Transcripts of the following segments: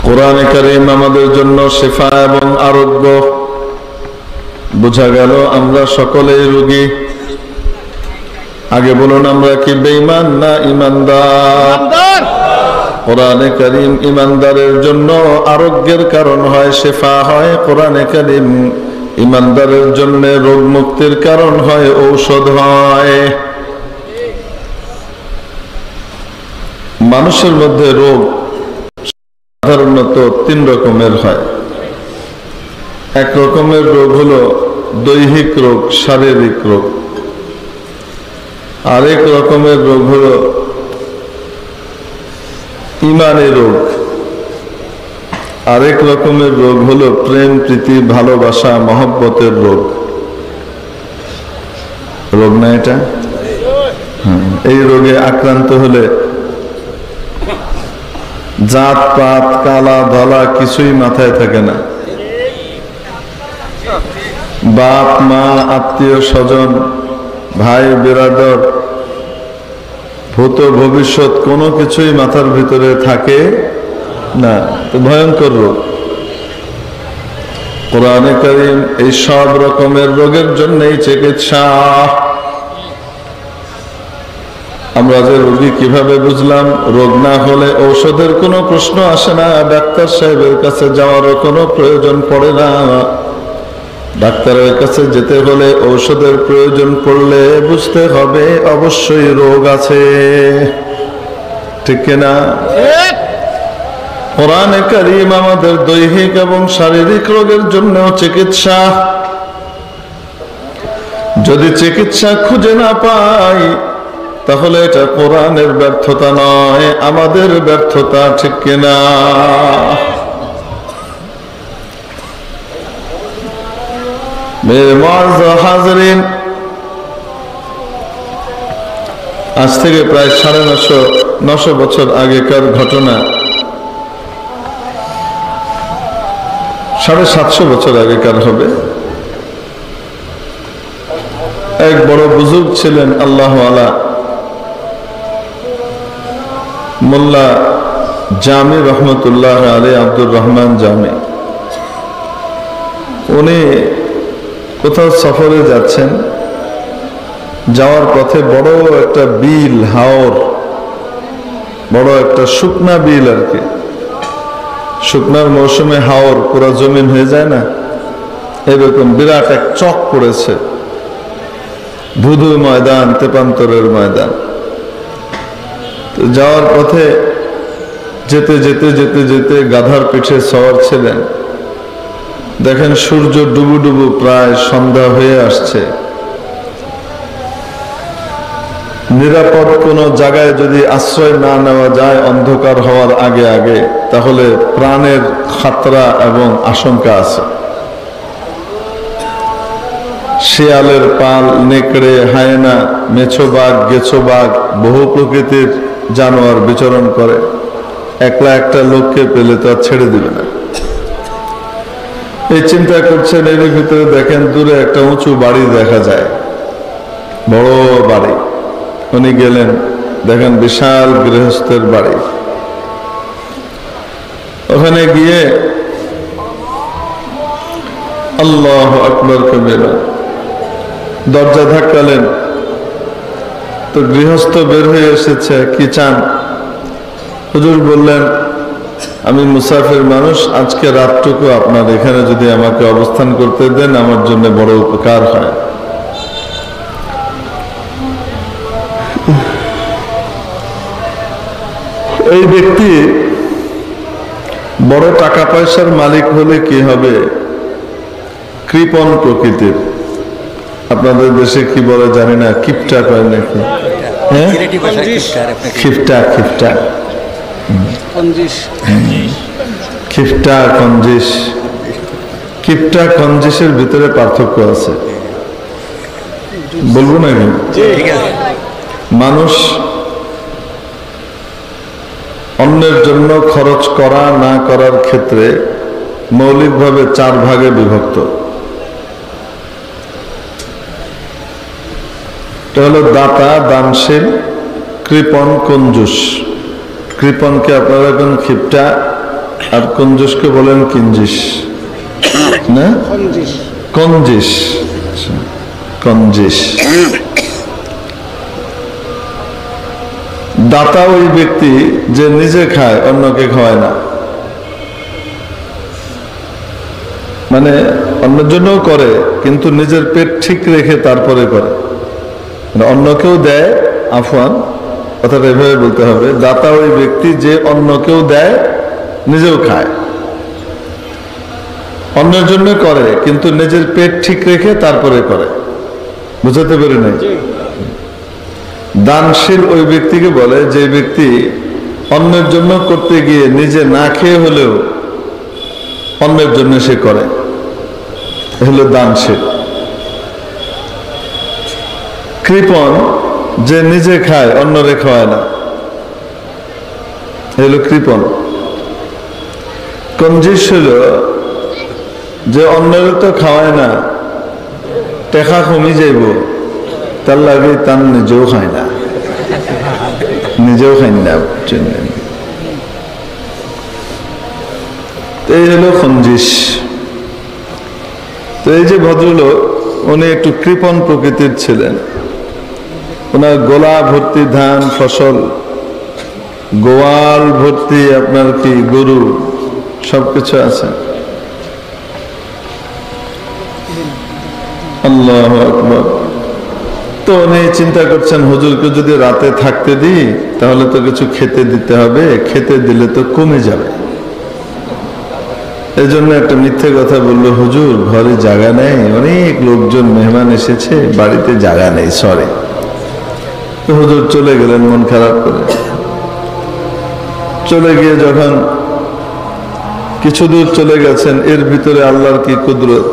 কোরআনে কারীম আমাদের জন্য শিফা এবং আরোগ্য। বোঝা গেল আমরা সকলেই রোগী। আগে বলুন, আমরা কি বেঈমান না ঈমানদার? কোরআনে কারীম ঈমানদারের জন্য আরোগ্যের কারণ হয়, শিফা হয়। কোরআনে কারীম ঈমানদারের জন্য রোগ মুক্তির কারণ হয়, ঔষধ হয়। মানুষের মধ্যে রোগ সাধারণত তিন রকমের হয়। এক রকমের রোগ হলো দৈহিক রোগ, শারীরিক রোগ। আরেক রকমের রোগ হলো ইমানি রোগ। আরেক রকমের রোগ হলো প্রেম, প্রীতি, ভালোবাসা, মহব্বতের রোগ। রোগ না এটা? এই রোগে আক্রান্ত হলে জাত পাত, কালা ধলা কিছুই মাথায় থাকে না। বাপ মা, আত্মীয় স্বজন, ভাই বিরাদর, ভূত ভবিষ্যৎ কোনো কিছুই মাথার ভিতরে থাকে না। তো ভয়ঙ্কর রোগ। কোরআনে কারীম এই সব রকমের রোগের জন্যই চিকিৎসা। আমরা যে রোগী কিভাবে বুঝলাম? রোগ না হলে ঔষধের কোনো প্রশ্ন আসে না, ডাক্তার সাহেবের কাছে যাওয়ারও কোনো প্রয়োজন পড়ে না। ডাক্তারের কাছে যেতে হলে ঔষধের প্রয়োজন পড়লে বুঝতে হবে অবশ্যই রোগ আছে, ঠিক কিনা? কোরআনে কারীম আমাদের দৈহিক এবং শারীরিক রোগের জন্য চিকিৎসা। যদি চিকিৎসা খুঁজে না পাই তাহলে এটা কোরআনের ব্যর্থতা নয়, আমাদের ব্যর্থতা, ঠিক কিনা? হাজরিন, আজ থেকে প্রায় 950 বছর আগেকার ঘটনা। 750 বছর আগেকার হবে। এক বড় বুজুর্গ ছিলেন, আল্লাহ ওয়ালা, মোল্লা জামি রহমতুল্লাহ আলাইহি, আব্দুর রহমান জামি। উনি কোথাও সফরে যাচ্ছেন, যাওয়ার পথে বড় একটা বিল, হাওর, বড় একটা শুকনা বিল আর কি। শুকনার মৌসুমে হাওর পুরো জমিন হয়ে যায় না, এরকম বিরাট এক চক পড়েছে, ধুধু ময়দান, তেপান্তরের ময়দান। তো যাওয়ার পথে যেতে যেতে যেতে যেতে গাধার পিঠে সওয়ার ছিলেন। দেখেন সূর্য ডুবু ডুবু প্রায় সন্ধ্যা হয়ে আসছে। নিরাপদ কোন জায়গায় যদি আশ্রয় না নেওয়া যায় অন্ধকার হওয়ার আগে আগে, তাহলে প্রাণের খাতরা এবং আশঙ্কা আছে। শিয়ালের পাল, নেকড়ে, হায়না, মেছো বাঘ, গেছো বাঘ, বহু প্রকৃতির জানোয়ার বিচরণ করে। একলা একটা লোককে পেলে তো আর ছেড়ে দিবে না। এই চিন্তা করছেন, এর ভিতরে দেখেন দূরে একটা উঁচু বাড়ি দেখা যায়, বড় বাড়ি। উনি গেলেন, দেখেন বিশাল গৃহস্থের বাড়ি। ওখানে গিয়ে আল্লাহু আকবার কবিরা দরজা ধাক্কালেন। তো গৃহস্থ বের হয়ে এসেছে, কি চান? হুজুর বললেন, আমি মুসাফির মানুষ, আজকে রাতটুকু আপনার এখানে যদি আমাকে অবস্থান করতে দেন আমার জন্য বড় উপকার হয়। এই ব্যক্তি বড় টাকা পয়সার মালিক হলে কি হবে? কৃপণ প্রকৃতির। আপনাদের দেশে কি বলে জানি না, কিপটা কয় নাকি? হ্যাঁ, খিফটা, খিফটা, খিফটা, কঞ্জিস। কিপটা কঞ্জিসের ভিতরে পার্থক্য আছে, বলবো নাকি? মানুষ অন্যের জন্য খরচ করা না করার ক্ষেত্রে মৌলিকভাবে 4 ভাগে বিভক্ত। এটা হলো দাতা, দানশীল, কৃপণ, কঞ্জুস। কৃপণকে আপনারা এখন খিপটা, আর কঞ্জুসকে বলেন কিঞ্জিস, না কঞ্জিস, কঞ্জিস। দাতা ওই ব্যক্তি যে নিজে খায়, অন্যকে খাওয়ায় না, মানে অন্যের জন্যও করে কিন্তু নিজের পেট ঠিক রেখে তারপরে করে, অন্যকেও দেয়। আফওয়ান, কথাটা এভাবে বলতে হবে, দাতা ওই ব্যক্তি যে অন্যকেও দেয় নিজেও খায়, অন্যের জন্য করে কিন্তু নিজের পেট ঠিক রেখে তারপরে করে। বুঝাতে পারি নাই? দানশীল ওই ব্যক্তিকে বলে যে ব্যক্তি অন্যের জন্য করতে গিয়ে নিজে না খেয়ে হলেও অন্যের জন্য সে করে, হলো দানশীল। কৃপণ যে নিজে খায় অন্যরে খাওয়ায় না, হলো কৃপণ। কঞ্জিস হলো যে অন্যের তো খাওয়ায় না, টেকা কমি যাইব তার লাগে তার নিজেও খায় না, নিজেও খাই না। এই হলো কঞ্জিস। তো এই যে ভদ্রলোক, উনি একটু কৃপণ প্রকৃতির ছিলেন। ওনার গোলা ভর্তি ধান ফসল, গোয়াল ভর্তি আপনার কি গরু, সবকিছু আছে। আল্লাহু আকবার। তো উনি চিন্তা করছেন, হুজুরকে যদি রাতে থাকতে দিই তাহলে তো কিছু খেতে দিতে হবে, খেতে দিলে তো কমে যাবে। এই জন্য একটা মিথ্যে কথা বললো, হুজুর ঘরে জায়গা নেই, অনেক লোকজন মেহমান এসেছে, বাড়িতে জায়গা নেই, সরি। তো হুজুর চলে গেলেন মন খারাপ করে। চলে গিয়ে যখন কিছু দূর চলে গেছেন, এর ভিতরে আল্লাহর কি কুদরত,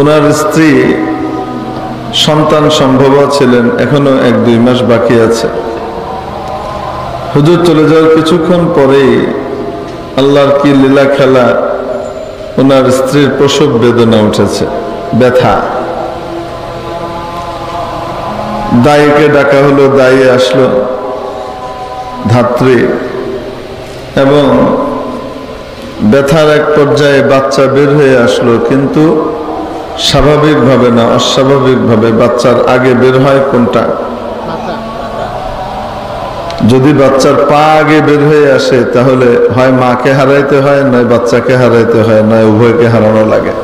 ওনার স্ত্রী সন্তান সম্ভব ছিলেন, এখনো 1-2 মাস বাকি আছে। হুজুর চলে যাওয়ার কিছুক্ষণ পরেই আল্লাহর কি লীলা খেলা, ওনার স্ত্রীর প্রসব বেদনা উঠেছে, ব্যথা। দায়ীকে ডাকা হলো, দায়ী আসলো, ধাত্রী, এবং ব্যথার এক পর্যায়ে বাচ্চা বের হয়ে আসলো, কিন্তু স্বাভাবিকভাবে না, অস্বাভাবিকভাবে। বাচ্চার আগে বের হয় কোনটা? যদি বাচ্চার পা আগে বের হয়ে আসে তাহলে হয় মাকে হারাইতে হয়, নয় বাচ্চাকে হারাইতে হয়, নয় উভয়কে হারানো লাগে।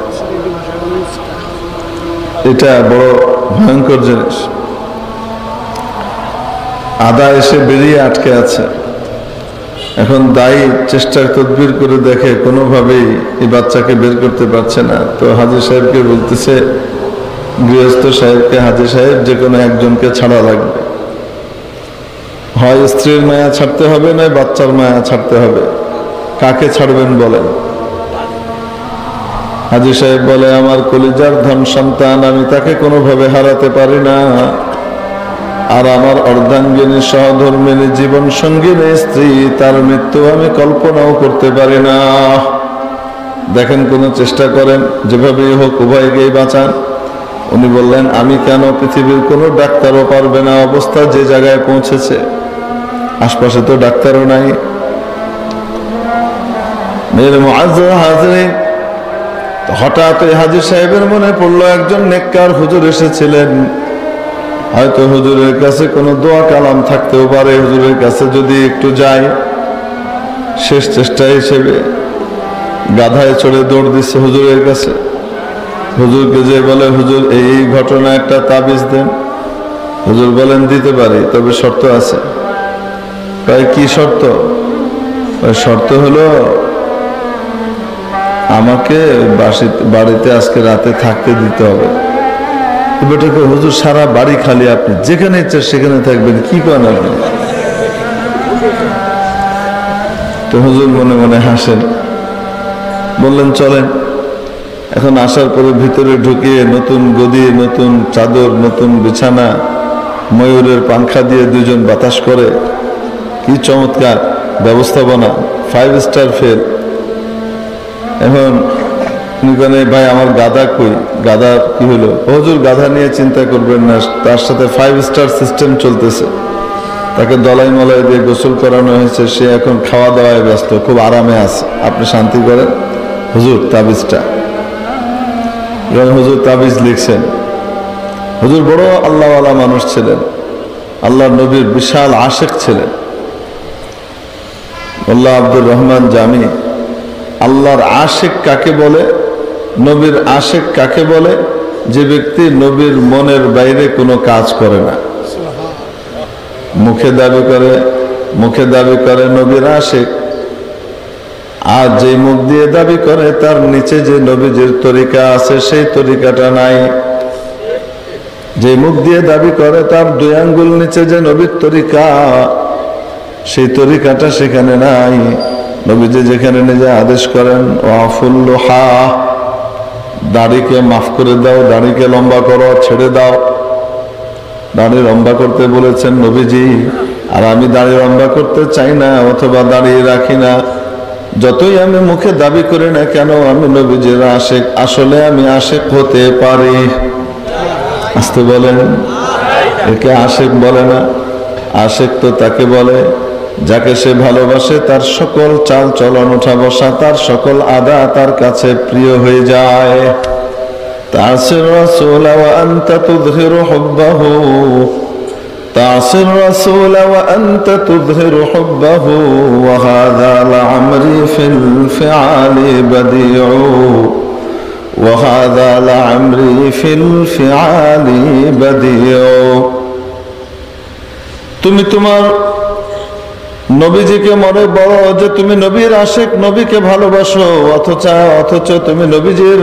এটা বড় ভয়ঙ্কর জিনিস। আদা এসে বেরিয়ে আটকে আছে। এখন দায়ী চেষ্টার তদবির করে দেখে কোনোভাবেই এই বাচ্চাকে বের করতে পারছে না। তো হাজী সাহেবকে বলতেছে, গৃহস্থ সাহেবকে, হাজী সাহেব যে কোনো একজনকে ছাড়া লাগবে, হয় স্ত্রীর মায়া ছাড়তে হবে, নয় বাচ্চার মায়া ছাড়তে হবে। কাকে ছাড়বেন বলেন? হাজী সাহেব বলে, আমার কলিজার ধন সন্তান, আমি তাকে কোনোভাবে হারাতে পারি না। আর আমার অর্ধাঙ্গিনী সহধর্মিনী জীবন সঙ্গিনী স্ত্রী, তার মৃত্যু আমি কল্পনাও করতে পারি না। দেখেন, কোনো চেষ্টা করেন, যেভাবেই হোক উভয়কেই বাঁচান। উনি বললেন, আমি কেন, পৃথিবীর কোনো ডাক্তারও পারবে না। অবস্থা যে জায়গায় পৌঁছেছে, আশপাশে তো ডাক্তারও নাই। মেরে মুআজ্জাজ হাজিরিন, হঠাৎ ওই হাজী সাহেবের মনে পড়লো একজন নেককার হুজুর এসেছিলেন, হয়তো হুজুরের কাছে কোনো দোয়া কালাম থাকতেও পারে, হুজুরের কাছে যদি একটু যাই। শেষ চেষ্টা হিসেবে গাধায় চড়ে দৌড় দিচ্ছে হুজুরের কাছে। হুজুরকে যে বলে, হুজুর এই ঘটনা একটা তাবিজ দেন। হুজুর বলেন, দিতে পারি, তবে শর্ত আছে। তাই কি শর্ত? শর্ত হলো আমাকে বাড়িতে আজকে রাতে থাকতে দিতে হবে। বেটাকে, হুজুর সারা বাড়ি খালি, আপনি যেখানে ইচ্ছা সেখানে থাকবেন, কি করেন আপনি? তো হুজুর মনে মনে হাসেন, বললেন চলেন। এখন আসার পরে ভিতরে ঢুকিয়ে নতুন গদি, নতুন চাদর, নতুন বিছানা, ময়ূরের পাংখা দিয়ে দুজন বাতাস করে, কি চমৎকার ব্যবস্থাপনা, 5 স্টার ফেল। এখন ভাই আমার গাধা কই, গাধা কি হলো? হুজুর গাধা নিয়ে চিন্তা করবেন না, তার সাথে 5 স্টার সিস্টেম চলতেছে। তাকে দলাই মলাই দিয়ে গোসল করানো হয়েছে, সে এখন খাওয়া দাওয়ায় ব্যস্ত, খুব আরামে আছে। আপনি শান্তি করেন। হুজুর তাবিজটা, হুজুর তাবিজ লিখছেন। হুজুর বড় আল্লাহওয়ালা মানুষ ছিলেন, আল্লাহর নবীর বিশাল আশেক ছিলেন। মোল্লা আব্দুর রহমান জামি। আল্লাহর আশেক কাকে বলে, নবীর আশেক কাকে বলে? যে ব্যক্তি নবীর মনের বাইরে কোনো কাজ করে না, মুখে দাবি করে নবীর আশেক, আর যে মুখ দিয়ে দাবি করে তার নিচে যে নবীজির তরিকা আছে সেই তরিকাটা নাই। যে মুখ দিয়ে দাবি করে তার 2 আঙ্গুল নিচে যে নবীর তরিকা, সেই তরিকাটা সেখানে নাই। নবীজি যেখানে নিজে আদেশ করেন ওয়াফুল্লুহা, দাড়িকে মাফ করে দাও, দাড়িকে লম্বা করো, ছেড়ে দাও। দাড়ি লম্বা করতে বলেছেন নবীজি, আর আমি দাড়ি লম্বা করতে চাই না অথবা দাঁড়িয়ে রাখি না। যতই আমি মুখে দাবি করি না কেন আমি নবীজির আশেক, আসলে আমি আশেক হতে পারি। আসতে বলেন, একে আশেক বলে না। আশেক তো তাকে বলে যাকে সে ভালোবাসে, তার সকল চাল চলন ওঠা বসা, তার সকল আদা তার কাছে প্রিয় হয়ে যায়। তাসির রাসূল ওয়া আনতা তুযহিরু হুব্বাহু, তাসির রাসূল ওয়া আনতা তুযহিরু হুব্বাহু, ওয়া হাযা লা'amরি ফিল ফিআলি বাদিউ, ওয়া হাযা লা'amরি ফিল ফিআলি বাদিউ। তুমি তোমার নবীজিকে মনে বলো যে তুমি নবীর আশেক, নবীকে ভালোবাসো, অথচ তুমি নবীজির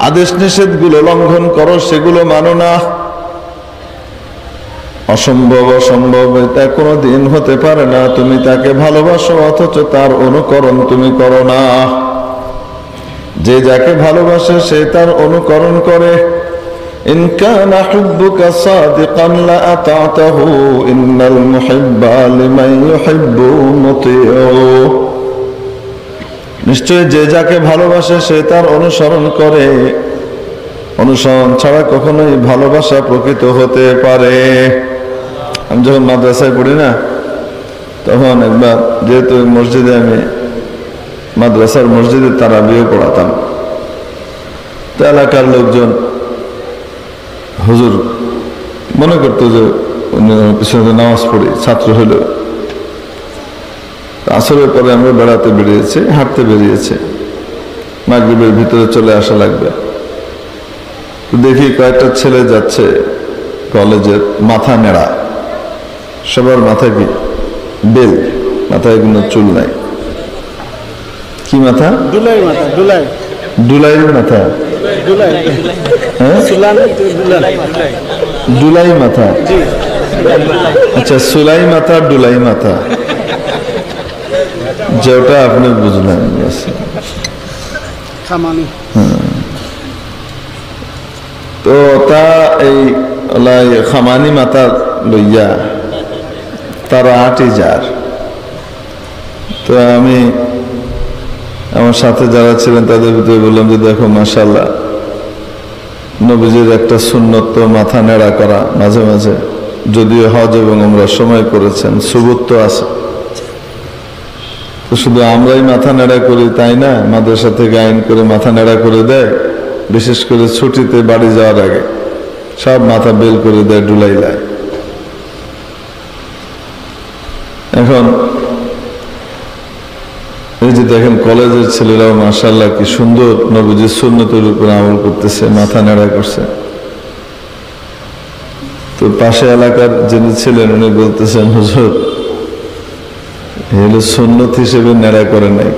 আদেশ নিষেধগুলো লঙ্ঘন করো, সেগুলো মানো না। অসম্ভব, এটা কোনো দিন হতে পারে না। তুমি তাকে ভালোবাসো অথচ তার অনুকরণ তুমি করো না। যে যাকে ভালোবাসে সে তার অনুকরণ করে। ইন কানা হুব্বুকা সাদিকান লা আতা'তাহু, ইন্নাল মুহিব্বা লিমান ইউহিব্বু মুতি'উ। নিশ্চয় যে যাকে ভালোবাসে সে তার অনুসরণ করে। অনুসরণ ছাড়া কখনোই ভালোবাসা প্রকৃত হতে পারে। আমি যখন মাদ্রাসায় পড়ি না, তখন একবার যেহেতু মসজিদে আমি মাদ্রাসার মসজিদে তারাবিও পড়াতাম, তো এলাকার লোকজন হুজুর মনে করতো যে পিছনে নামাজ পড়ি, ছাত্র হইল। আসরের পরে আমরা বেড়াতে বেরিয়েছি, হাঁটতে বেরিয়েছে, মাগরিবের ভিতরে চলে আসা লাগবে। দেখি কয়েকটা ছেলে যাচ্ছে কলেজের, মাথা নেড়া, সবার মাথায় কি বেল, মাথায় কোনো চুল নাই। কি মাথা? ডুলাই মাথা। ডুলাইয়ের মাথা, ডুলাই মাথা। আচ্ছা, সুলাই মাথা, ডুলাই মাথা, যেটা আপনি বুঝলেন। তো তা এই খামানি মাথা লইয়া তারা আটি যার। তো আমি আমার সাথে যারা ছিলেন তাদের ভিতরে বললাম যে দেখো মাশাআল্লাহ, নবীজির একটা সুন্নত তো মাথা নেড়া করা মাঝে মাঝে, যদিও হজ এবং আমরা সময় করেছেন, সুবুত তো আছে। তো শুধু আমরাই মাথা নেড়া করি তাই না, মাদ্রাসা থেকে আইন করে মাথা নেড়া করে দেয়, বিশেষ করে ছুটিতে বাড়ি যাওয়ার আগে সব মাথা বেল করে দেয়, ডুলাই দেয়। এখন এই যে দেখেন কলেজের ছেলেরাও মাশাআল্লাহ কি সুন্দর নবীজির সুন্নতের উপর আমল করতেছে, মাথা নেড়া করছে। তো পাশে এলাকার যিনি ছিলেন উনি বলতেছেন, হুজুর এগুলো সুন্নত হিসেবে নেড়া করে নাই।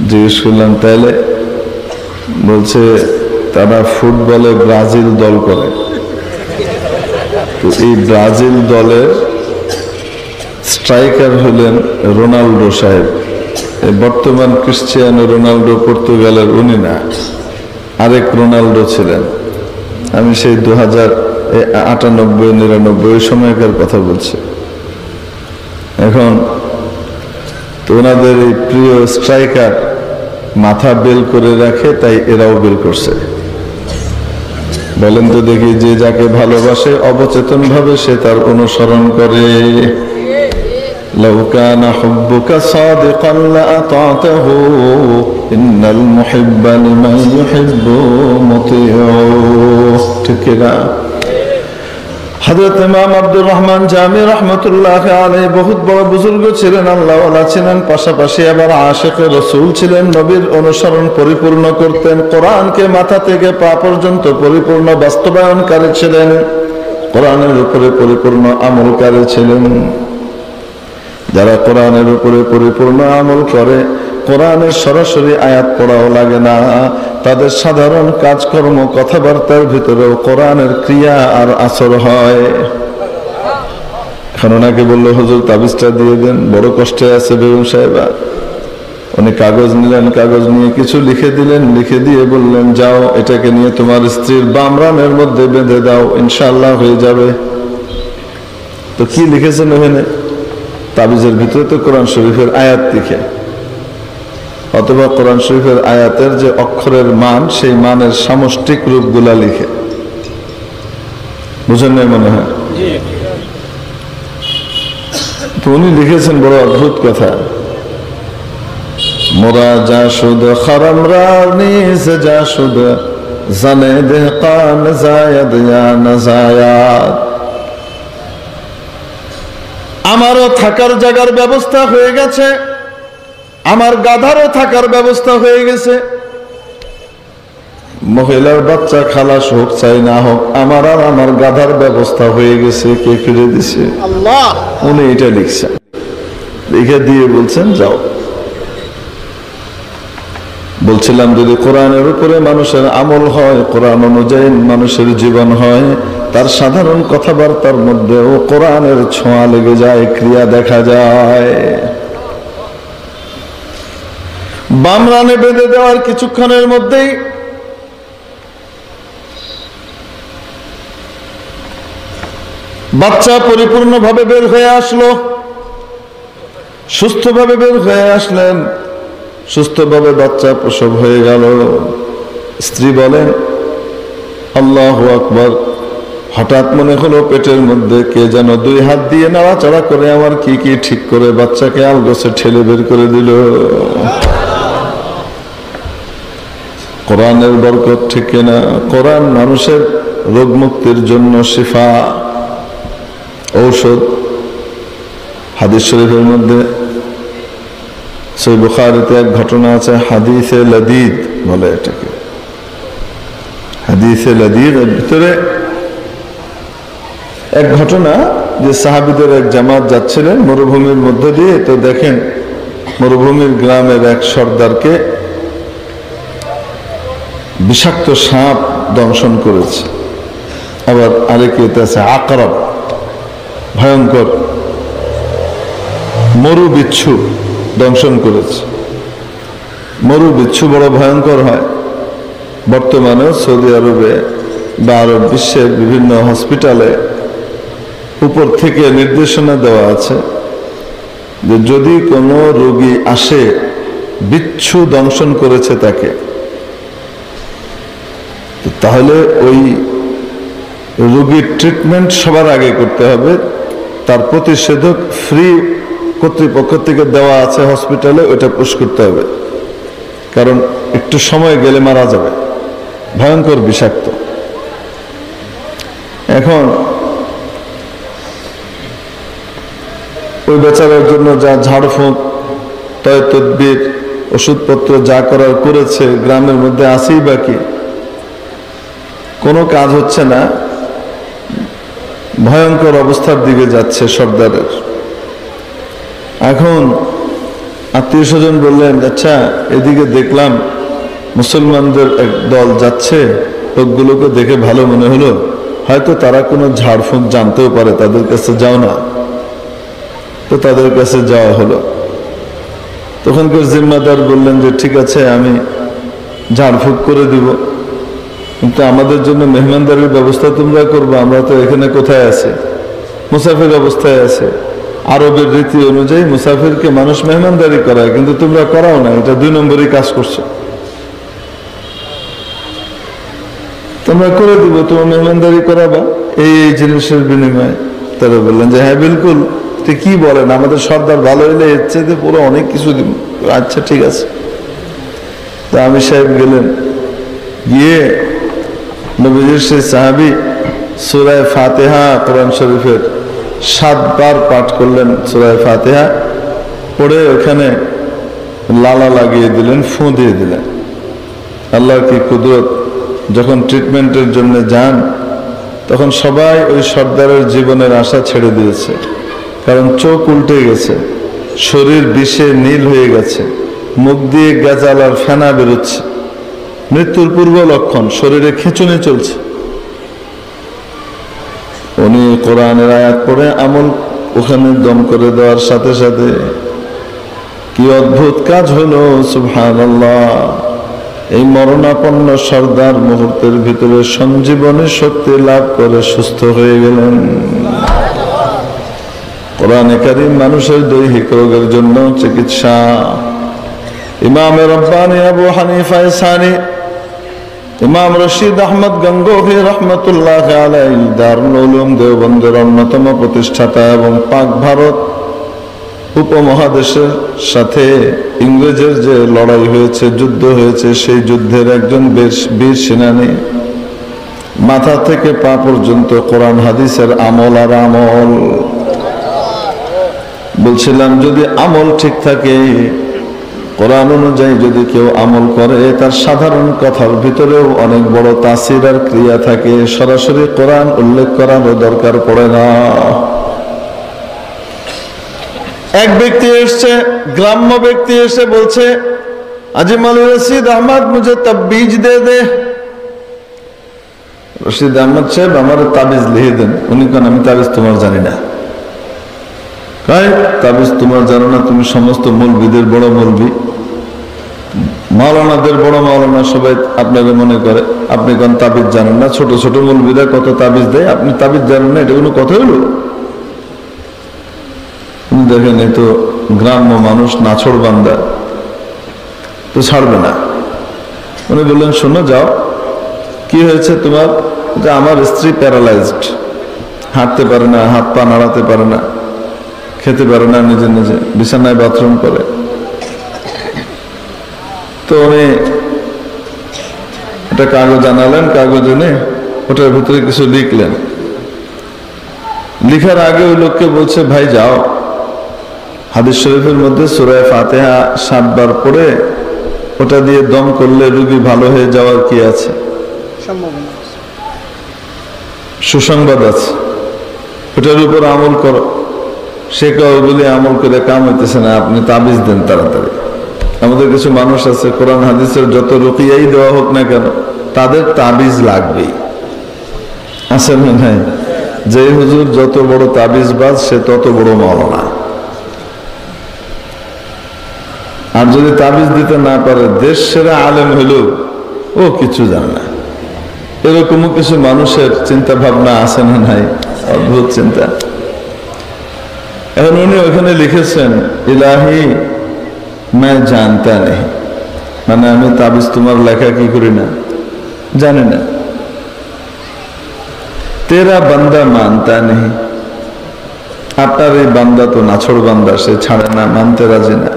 জিজ্ঞেস করলাম তাইলে? বলছে তারা ফুটবলে ব্রাজিল দল করে, তো এই ব্রাজিল দলের স্ট্রাইকার হলেন রোনাল্ডো সাহেব। বর্তমান ক্রিশ্চিয়ানো রোনাল্ডো পর্তুগালের উনি না, আরেক রোনাল্ডো ছিলেন। আমি সেই 2098-99 সময়কার কথা বলছি। এখন তো ওনাদের এই প্রিয় স্ট্রাইকার মাথা বেল করে রাখে, তাই এরাও বেল করছে। বলেন তো দেখি, যে যাকে ভালোবাসে অবচেতন ভাবে সে তার অনুসরণ করে। লাউ কানা হুব্বুকা সাদিকান লাআতা'তাহু ইন্নাল মুহিব্বা লিমান ইউহিব্বু মুতি'উ। ঠিক না? হযরত ইমাম আব্দুর রহমান জামি রাহমাতুল্লাহি আলাইহি বহুত বড় বুজুর্গ ছিলেন, আল্লাহওয়ালা ছিলেন, পাশাপাশি আবার আশিকে রাসূল ছিলেন। নবীর অনুসরণ পরিপূর্ণ করতেন, কোরআনকে মাথা থেকে পা পর্যন্ত পরিপূর্ণ বাস্তবায়নকারী ছিলেন, কোরআনের উপরে পরিপূর্ণ আমলকারী ছিলেন। যারা কোরআনের উপরে পরিপূর্ণ আমল করে, কোরআনের সরাসরি আয়াত পড়াও লাগে না, তাদের সাধারণ কাজকর্ম কথাবার্তার ভিতরেও কোরআনের ক্রিয়া আর আসর হয়। এখন ওনাকে বললো, হুজুর তাবিজটা দিয়ে দেন, বড় কষ্টে আছে বেগম সাহেবা। উনি কাগজ নিলেন, কাগজ নিয়ে কিছু লিখে দিলেন, লিখে দিয়ে বললেন, যাও এটাকে নিয়ে তোমার স্ত্রীর বামরানের মধ্যে বেঁধে দাও, ইনশাআল্লাহ হয়ে যাবে। তো কি লিখেছেন ওখানে? তাবিজের ভিতরে তো কোরআন শরীফের আয়াত লিখে, অথবা কোরআন শরীফের আয়াতের যে অক্ষরের মান, সেই মানের সামষ্টিক রূপগুলা লিখে। বুঝেন নাই মনে হয়? তো উনি লিখেছেন বড় অদ্ভুত কথা, মোরা যা শুদ খারামরা নিজ যা শুদ জানে দেহকান জায়াদ ইয়া নাজায়াত। আমারও থাকার জায়গার ব্যবস্থা হয়ে গেছে, আমার গাধারও থাকার ব্যবস্থা হয়ে গেছে। মহিলার বাচ্চা খালাস হোক চাই না হোক, আমার আর আমার গাধার ব্যবস্থা হয়ে গেছে। কে ফিরে দিছে? আল্লাহ। উনি এটা লিখছেন, লিখে দিয়ে বলছেন যাও। বলছিলাম, যদি কোরআনের উপরে মানুষের আমল হয়, কোরআন অনুযায়ী মানুষের জীবন হয়, তার সাধারণ কথাবার্তার মধ্যেও কোরআনের ছোঁয়া লেগে যায়, ক্রিয়া দেখা যায়। বামরানে বেঁধে দেওয়ার কিছুক্ষণের মধ্যেই বাচ্চা পরিপূর্ণভাবে বের হয়ে আসলো, সুস্থভাবে বের হয়ে আসলেন, সুস্থভাবে বাচ্চা প্রসব হয়ে গেল। স্ত্রী বলেন, আল্লাহু আকবার। হঠাৎ মনে হলো পেটের মধ্যে কে যেন দুই হাত দিয়ে নাড়াচাড়া করে আমার কি কি ঠিক করে বাচ্চাকে আলগোছে ঠেলে বের করে দিল। কোরআনের বরকত, ঠিক না? কোরআন মানুষের রোগ মুক্তির জন্য শিফা, ঔষধ। হাদিস শরীফের মধ্যে সহিহ বুখারীতে এক ঘটনা আছে, হাদিসে লাদীদ বলে এটাকে। হাদিসে লাদীদ এর ভিতরে এক ঘটনা, যে সাহাবীদের এক জামাত যাচ্ছিলেন মরুভূমির মধ্য দিয়ে, তো দেখেন মরুভূমির গ্রামের এক সর্দারকে বিষাক্ত সাপ দংশন করেছে। আবার আরেকটি আছে আকরাব, ভয়ঙ্কর মরু বিচ্ছু দংশন করেছে। মরু বিচ্ছু বড় ভয়ঙ্কর হয়। বর্তমানেও সৌদি আরবে বা আরব বিশ্বের বিভিন্ন হসপিটালে উপর থেকে নির্দেশনা দেওয়া আছে যে যদি কোনো রোগী আসে বিচ্ছু দংশন করেছে তাকে, তাহলে ওই রোগীর ট্রিটমেন্ট সবার আগে করতে হবে। তার প্রতিষেধক ফ্রি কর্তৃপক্ষ থেকে দেওয়া আছে হসপিটালে, ওইটা পুশ করতে হবে, কারণ একটু সময় গেলে মারা যাবে, ভয়ঙ্কর বিষাক্ত। এখন ওই বেচারার জন্য যা ঝাড়ফুঁক, তয় তদবির, ওষুধপত্র যা করার করেছে, গ্রামের মধ্যে আসেই বাকি, কোনো কাজ হচ্ছে না। ভয়ঙ্কর অবস্থার দিকে যাচ্ছে সর্দারের। এখন আত্মীয় স্বজন বললেন, আচ্ছা এদিকে দেখলাম মুসলমানদের এক দল যাচ্ছে, লোকগুলোকে দেখে ভালো মনে হলো, হয়তো তারা কোনো ঝাড়ফুঁক জানতেও পারে, তাদের কাছে যাও না। তো তাদের কাছে যাওয়া হলো। তখনকার জিম্মাদার বললেন যে ঠিক আছে, আমি ঝাড়ফুঁক করে দিব, কিন্তু আমাদের জন্য মেহমানদারির ব্যবস্থা তোমরা করবে, আমরা তো এখানে কোথায় আছি, মুসাফির অবস্থায় আছে। আরবের রীতি অনুযায়ী মুসাফিরকে মানুষ মেহমানদারি করায়, কিন্তু তোমরা করাও না, এটা 2 নম্বরই কাজ করছো। তোমরা করে দিব, তোমার মেহমানদারি করাবা এই জিনিসের বিনিময়ে। তারা বললেন যে হ্যাঁ বিলকুল, কি বলেন, আমাদের সর্দার ভালো হইলে এর চাইতে পুরো অনেক কিছু দিব। আচ্ছা ঠিক আছে। তা আমির সাহেব গেলেন, গিয়ে নবীজির সেই সাহাবী সূরা ফাতিহা কোরআন শরীফের 7 বার পাঠ করলেন। সূরা ফাতিহা পড়ে ওখানে লালা লাগিয়ে দিলেন, ফু দিয়ে দিলেন। আল্লাহর কি কুদরত! যখন ট্রিটমেন্টের জন্য যান তখন সবাই ওই সর্দারের জীবনের আশা ছেড়ে দিয়েছে, কারণ চোখ উল্টে গেছে, শরীর বিষে নীল হয়ে গেছে, মুখ দিয়ে গেজাল আর ফেনা বেরোচ্ছে, মৃত্যুর পূর্ব লক্ষণ, শরীরে খিঁচুনি চলছে। উনি কোরআনের আয়াত পড়ে আমল ওখানে দম করে দেওয়ার সাথে সাথে কি অদ্ভুত কাজ হলো! সুবহানাল্লাহ! এই মরণাপন্ন সর্দার মুহূর্তের ভিতরে সঞ্জীবনী শক্তি লাভ করে সুস্থ হয়ে গেলেন। কোরআনে কারীম মানুষের দৈহিক রোগের জন্য চিকিৎসা। ইমাম রব্বানী আবু হানিফা সানি, ইমাম রশিদ আহমদ গঙ্গোহী রহমতুল্লাহ আলাইহি দারুল উলুম দেওবন্দের অন্যতম প্রতিষ্ঠাতা এবং পাক ভারত উপমহাদেশের সাথে ইংরেজের যে লড়াই হয়েছে, যুদ্ধ হয়েছে, সেই যুদ্ধের একজন বীর সেনানী। মাথা থেকে পা পর্যন্ত কোরআন হাদিসের আমল আর আমল। বলছিলাম যদি আমল ঠিক থাকে, কোরআন অনুযায়ী যদি কেউ আমল করে, তার সাধারণ কথার ভিতরেও অনেক বড় তাসির আর ক্রিয়া থাকে। সরাসরি কোরআন উল্লেখ করারও দরকার পড়ে না। এক ব্যক্তি এসছে, গ্রাম্য ব্যক্তি এসে বলছে, আজি মৌলভী রশিদ আহমদ মুঝে তাবিজ দে দে। রশিদ আহমদ সাহেব আমার তাবিজ লিখে দেন। উনি কেন, আমি তাবিজ তোমার জানি না। তাবিজ তোমার জানো না? তুমি সমস্ত মৌলবীদের বড় মৌলবী, মাওলানাদের বড় মাওলানা, সবাই আপনাকে মনে করে। আপনি কোন তাবিজ জানেন না? ছোট ছোট মৌলবীরা কত তাবিজ দেয়, আপনি তাবিজ জানেন না? এটা কোনো কথা হলো? দেখেন, এই তো গ্রাম্য মানুষ, নাছোড় বান্দা, তো ছাড়বে না। উনি বললেন, শোনো, যাও, কি হয়েছে তোমার? যে আমার স্ত্রী প্যারালাইজড, হাঁটতে পারে না, হাত পা নাড়াতে পারে না, খেতে পারে না, নিজে নিজে বিছানায় বাথরুম করে। তো উনি একটা কাগজ আনালেন, কাগজ এনে ওটার ভিতরে কিছু লিখলেন। লিখার আগে ওই লোককে বলছে, ভাই যাও, হাদিস শরীফের মধ্যে সূরা ফাতিহা 7 বার পড়ে ওটা দিয়ে দম করলে রোগী ভালো হয়ে যাওয়ার কি আছে? সুসংবাদ আছে, ওটার উপর আমল করো। সে কাউ বলে আমল করে কাম হইতেছে না, আপনি তাবিজ দেন তাড়াতাড়ি। আমাদের কিছু মানুষ আছে, কোরআন হাদিসের যত রুকিয়াই দেওয়া হোক না কেন, তাদের তাবিজ লাগবেই। আছে না নাই? যে হুজুর যত বড় তাবিজবাজ, সে তত বড় মাওলানা। আর যদি তাবিজ দিতে না পারে, দেশ সেরা আলেম হইলেও ও কিছু জানে না। এরকমও কিছু মানুষের চিন্তা ভাবনা আছে না নাই? অদ্ভুত চিন্তা। এখন উনি ওখানে লিখেছেন, ইলাহি मैं जानता नहीं, মানে আমি তাবিজ তোমার লেখা কি করি না, জানি না। তেরা বান্দা মানতা নেই, আপনার এই বান্দা তো নাছোড় বান্দা, সে ছাড়ে না, মানতে রাজি না।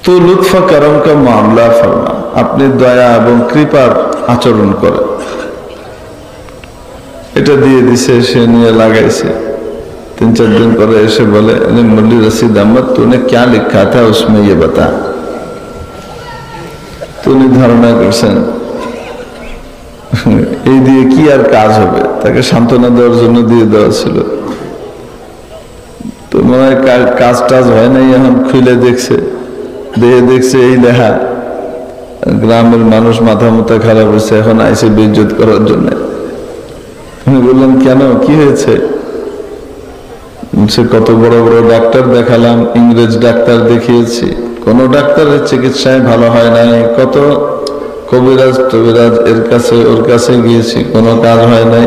তো লুৎফা করম কা মামলা ফরমা, আপনি দয়া এবং কৃপার আচরণ করেন। এটা দিয়ে দিছে, সে নিয়ে লাগাইছে। 3-4 दिन পরে এসে বলে, মৌলভী রশিদ আহমদ तूने क्या लिखा था उसमें ये बता। উনি ধারণা করছেন এই দিয়ে কি আর কাজ হবে, তাকে সান্ত্বনা দেওয়ার জন্য দিয়ে দেওয়া ছিল। তো মনে হয় কাজ টাজ হয় নাই। এখন খুলে দেখছে, দেখছে এই লেখা। গ্রামের মানুষ মাথা মুথা খারাপ হয়েছে, এখন আইসে বেইজ্জত করার জন্য। উনি বললেন, কেন, কি হয়েছে? কত বড় বড় ডাক্তার দেখালাম, ইংরেজ ডাক্তার দেখিয়েছি, কোন ডাক্তারের চিকিৎসায় ভালো হয় নাই। কত কবিরাজ টবিরাজ এর কাছে ওর কাছে গিয়েছি, কোনো কাজ হয় নাই।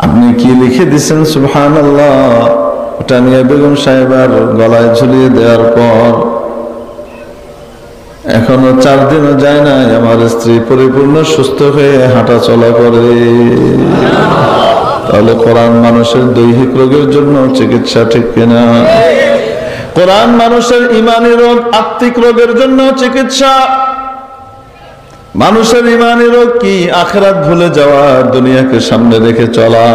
আপনি কি লিখে দিচ্ছেন? সুবহানাল্লাহ। ওটা নিয়ে বেগম সাহেবার গলায় ঝুলিয়ে দেওয়ার পর এখনো 4 দিনও যায় নাই, আমার স্ত্রী পরিপূর্ণ সুস্থ হয়ে হাঁটা চলা করে। তাহলে কোরআন মানুষের দৈহিক রোগের জন্য চিকিৎসা, ঠিক কিনা? কোরআন মানুষের ইমানি রোগ, আত্মিক রোগের জন্য চিকিৎসা। মানুষের ইমানি রোগ কি? আখিরাত ভুলে যাওয়া, দুনিয়াকে সামনে রেখে চলা,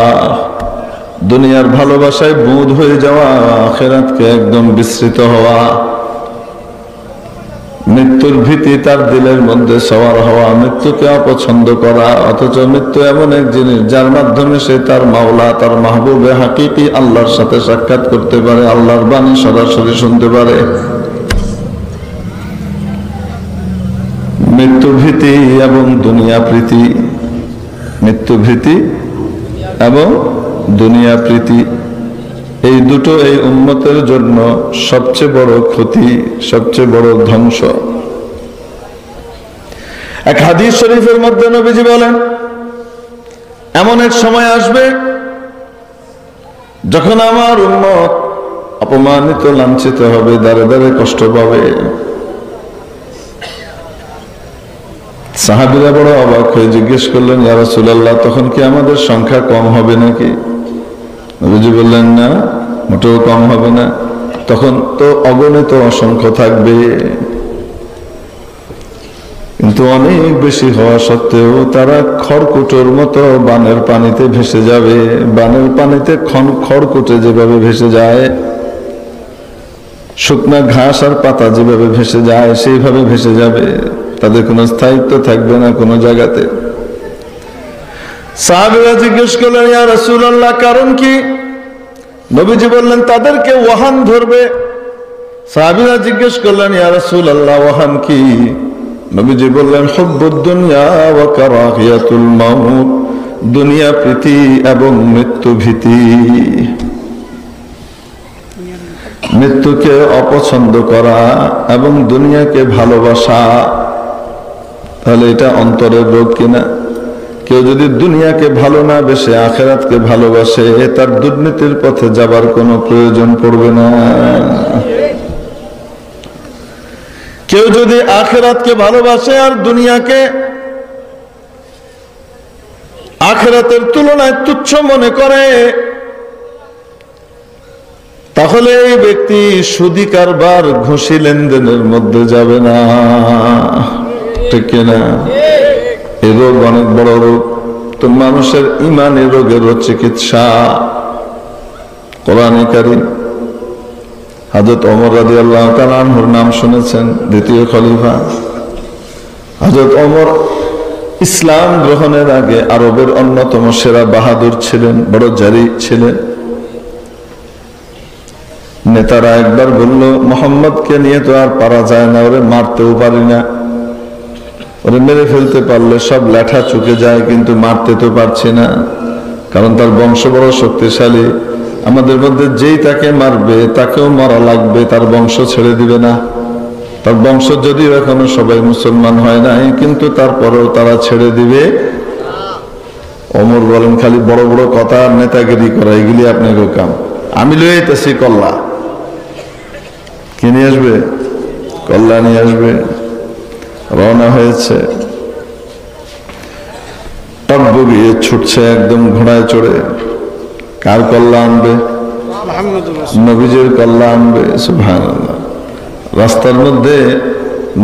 দুনিয়ার ভালোবাসায় বুঁদ হয়ে যাওয়া, আখিরাতকে একদম বিস্মৃত হওয়া, মৃত্যুর ভীতি তার দিলের মধ্যে সওয়ার হওয়া, মৃত্যুকে অপছন্দ করা। অথচ মৃত্যু এমন এক জিনিস যার মাধ্যমে সে তার মাওলা, তার মাহবুবে হাকিকি আল্লাহর সাথে সাক্ষাৎ করতে পারে, আল্লাহর বাণী সরাসরি শুনতে পারে। মৃত্যু ভীতি এবং দুনিয়া প্রীতি, মৃত্যু ভীতি এবং দুনিয়া প্রীতি, এই দুটো এই উম্মতের জন্য সবচেয়ে বড় ক্ষতি, সবচেয়ে বড় ধ্বংস। এক হাদিস শরীফের মধ্যে নবীজি বলেন, এমন এক সময় আসবে যখন আমার উম্মত অপমানিত, লাঞ্ছিত হবে, দাঁড়ে দাঁড়ে কষ্ট পাবে। সাহাবীরা বড় অবাক হয়ে জিজ্ঞেস করলেন, ইয়া রাসূলুল্লাহ, তখন কি আমাদের সংখ্যা কম হবে নাকি? নবীজি বললেন, না, মোটেও কম হবে না, তখন তো অগণিত অসংখ্য থাকবে। কিন্তু অনেক বেশি হওয়া সত্ত্বেও তারা খড়কুটোর মতো বানের পানিতে ভেসে যাবে। বানের পানিতে খড়কুটে যেভাবে ভেসে যায়, শুকনা ঘাস আর পাতা যেভাবে ভেসে যায়, সেইভাবে ভেসে যাবে। তাদের কোনো স্থায়িত্ব থাকবে না কোনো জায়গাতে। সাহাবীরা জিজ্ঞেস করলেন, ইয়া রাসূলুল্লাহ, কারণ কি? নবীজি বললেন, তাদেরকে ওয়াহান ধরবে। সাহাবীরা জিজ্ঞেস করলেন, ইয়া রাসূলুল্লাহ, ওয়াহান কি? নবীজি বললেন, হুব্বুদ দুনিয়া ওয়া কারাহিয়াতুল মাউত, দুনিয়া প্রীতি এবং মৃত্যু ভীতি, মৃত্যুকে অপছন্দ করা এবং দুনিয়াকে ভালোবাসা। তাহলে এটা অন্তরের রোগ কিনা? কেউ যদি দুনিয়াকে ভালো না বেসে আখিরাতকে ভালোবাসে, তার দুর্নীতির পথে যাবার কোনো প্রয়োজন পড়বে না। কেউ যদি আখিরাতকে ভালোবাসে আর দুনিয়াকে আখিরাতের তুলনায় তুচ্ছ মনে করে, তাহলে এই ব্যক্তি সুদি কারবার, ঘুষি লেনদেনের মধ্যে যাবে না, ঠিক কিনা? এই রোগ অনেক বড় রোগ। তো মানুষের ইমানের রোগেরও চিকিৎসা কোরআনে কারীম। হযরত ওমর রাদিয়াল্লাহু তাআলা আনহুর নাম শুনেছেন, দ্বিতীয় খলিফা। হযরত ওমর ইসলাম গ্রহণের আগে আরবের অন্যতম সেরা বাহাদুর ছিলেন, বড় জারি ছিলেন। নেতারা একবার বলল, মোহাম্মদকে নিয়ে তো আর পারা যায় না, ওরে মারতেও পারি না, ওরে মেরে ফেলতে পারলে সব লেঠা চুকে যায়, কিন্তু মারতে তো পারছি না, কারণ তার বংশ বড় শক্তিশালী। আমাদের মধ্যে যেই তাকে মারবে তাকেও মারা লাগবে, তার বংশ ছেড়ে দিবে না। তার বংশ যদিও এখনো সবাই মুসলমান হয় নাই, কিন্তু তারপরেও তারা ছেড়ে দিবে। ওমর বলেন, খালি বড় বড় কথা আর নেতাগিরি করা, এগুলি আপনাকে কাম। আমি লয়ে আইতেছি কল্লা। কি নিয়ে আসবে? কল্লা নিয়ে আসবে। রওনা হয়েছে, টব্ব গিয়ে ছুটছে একদম ঘোড়ায় চড়ে। কার কল্লা আনবে? নবীজির কল্লা আনবে। সুবহানাল্লাহ। রাস্তার মধ্যে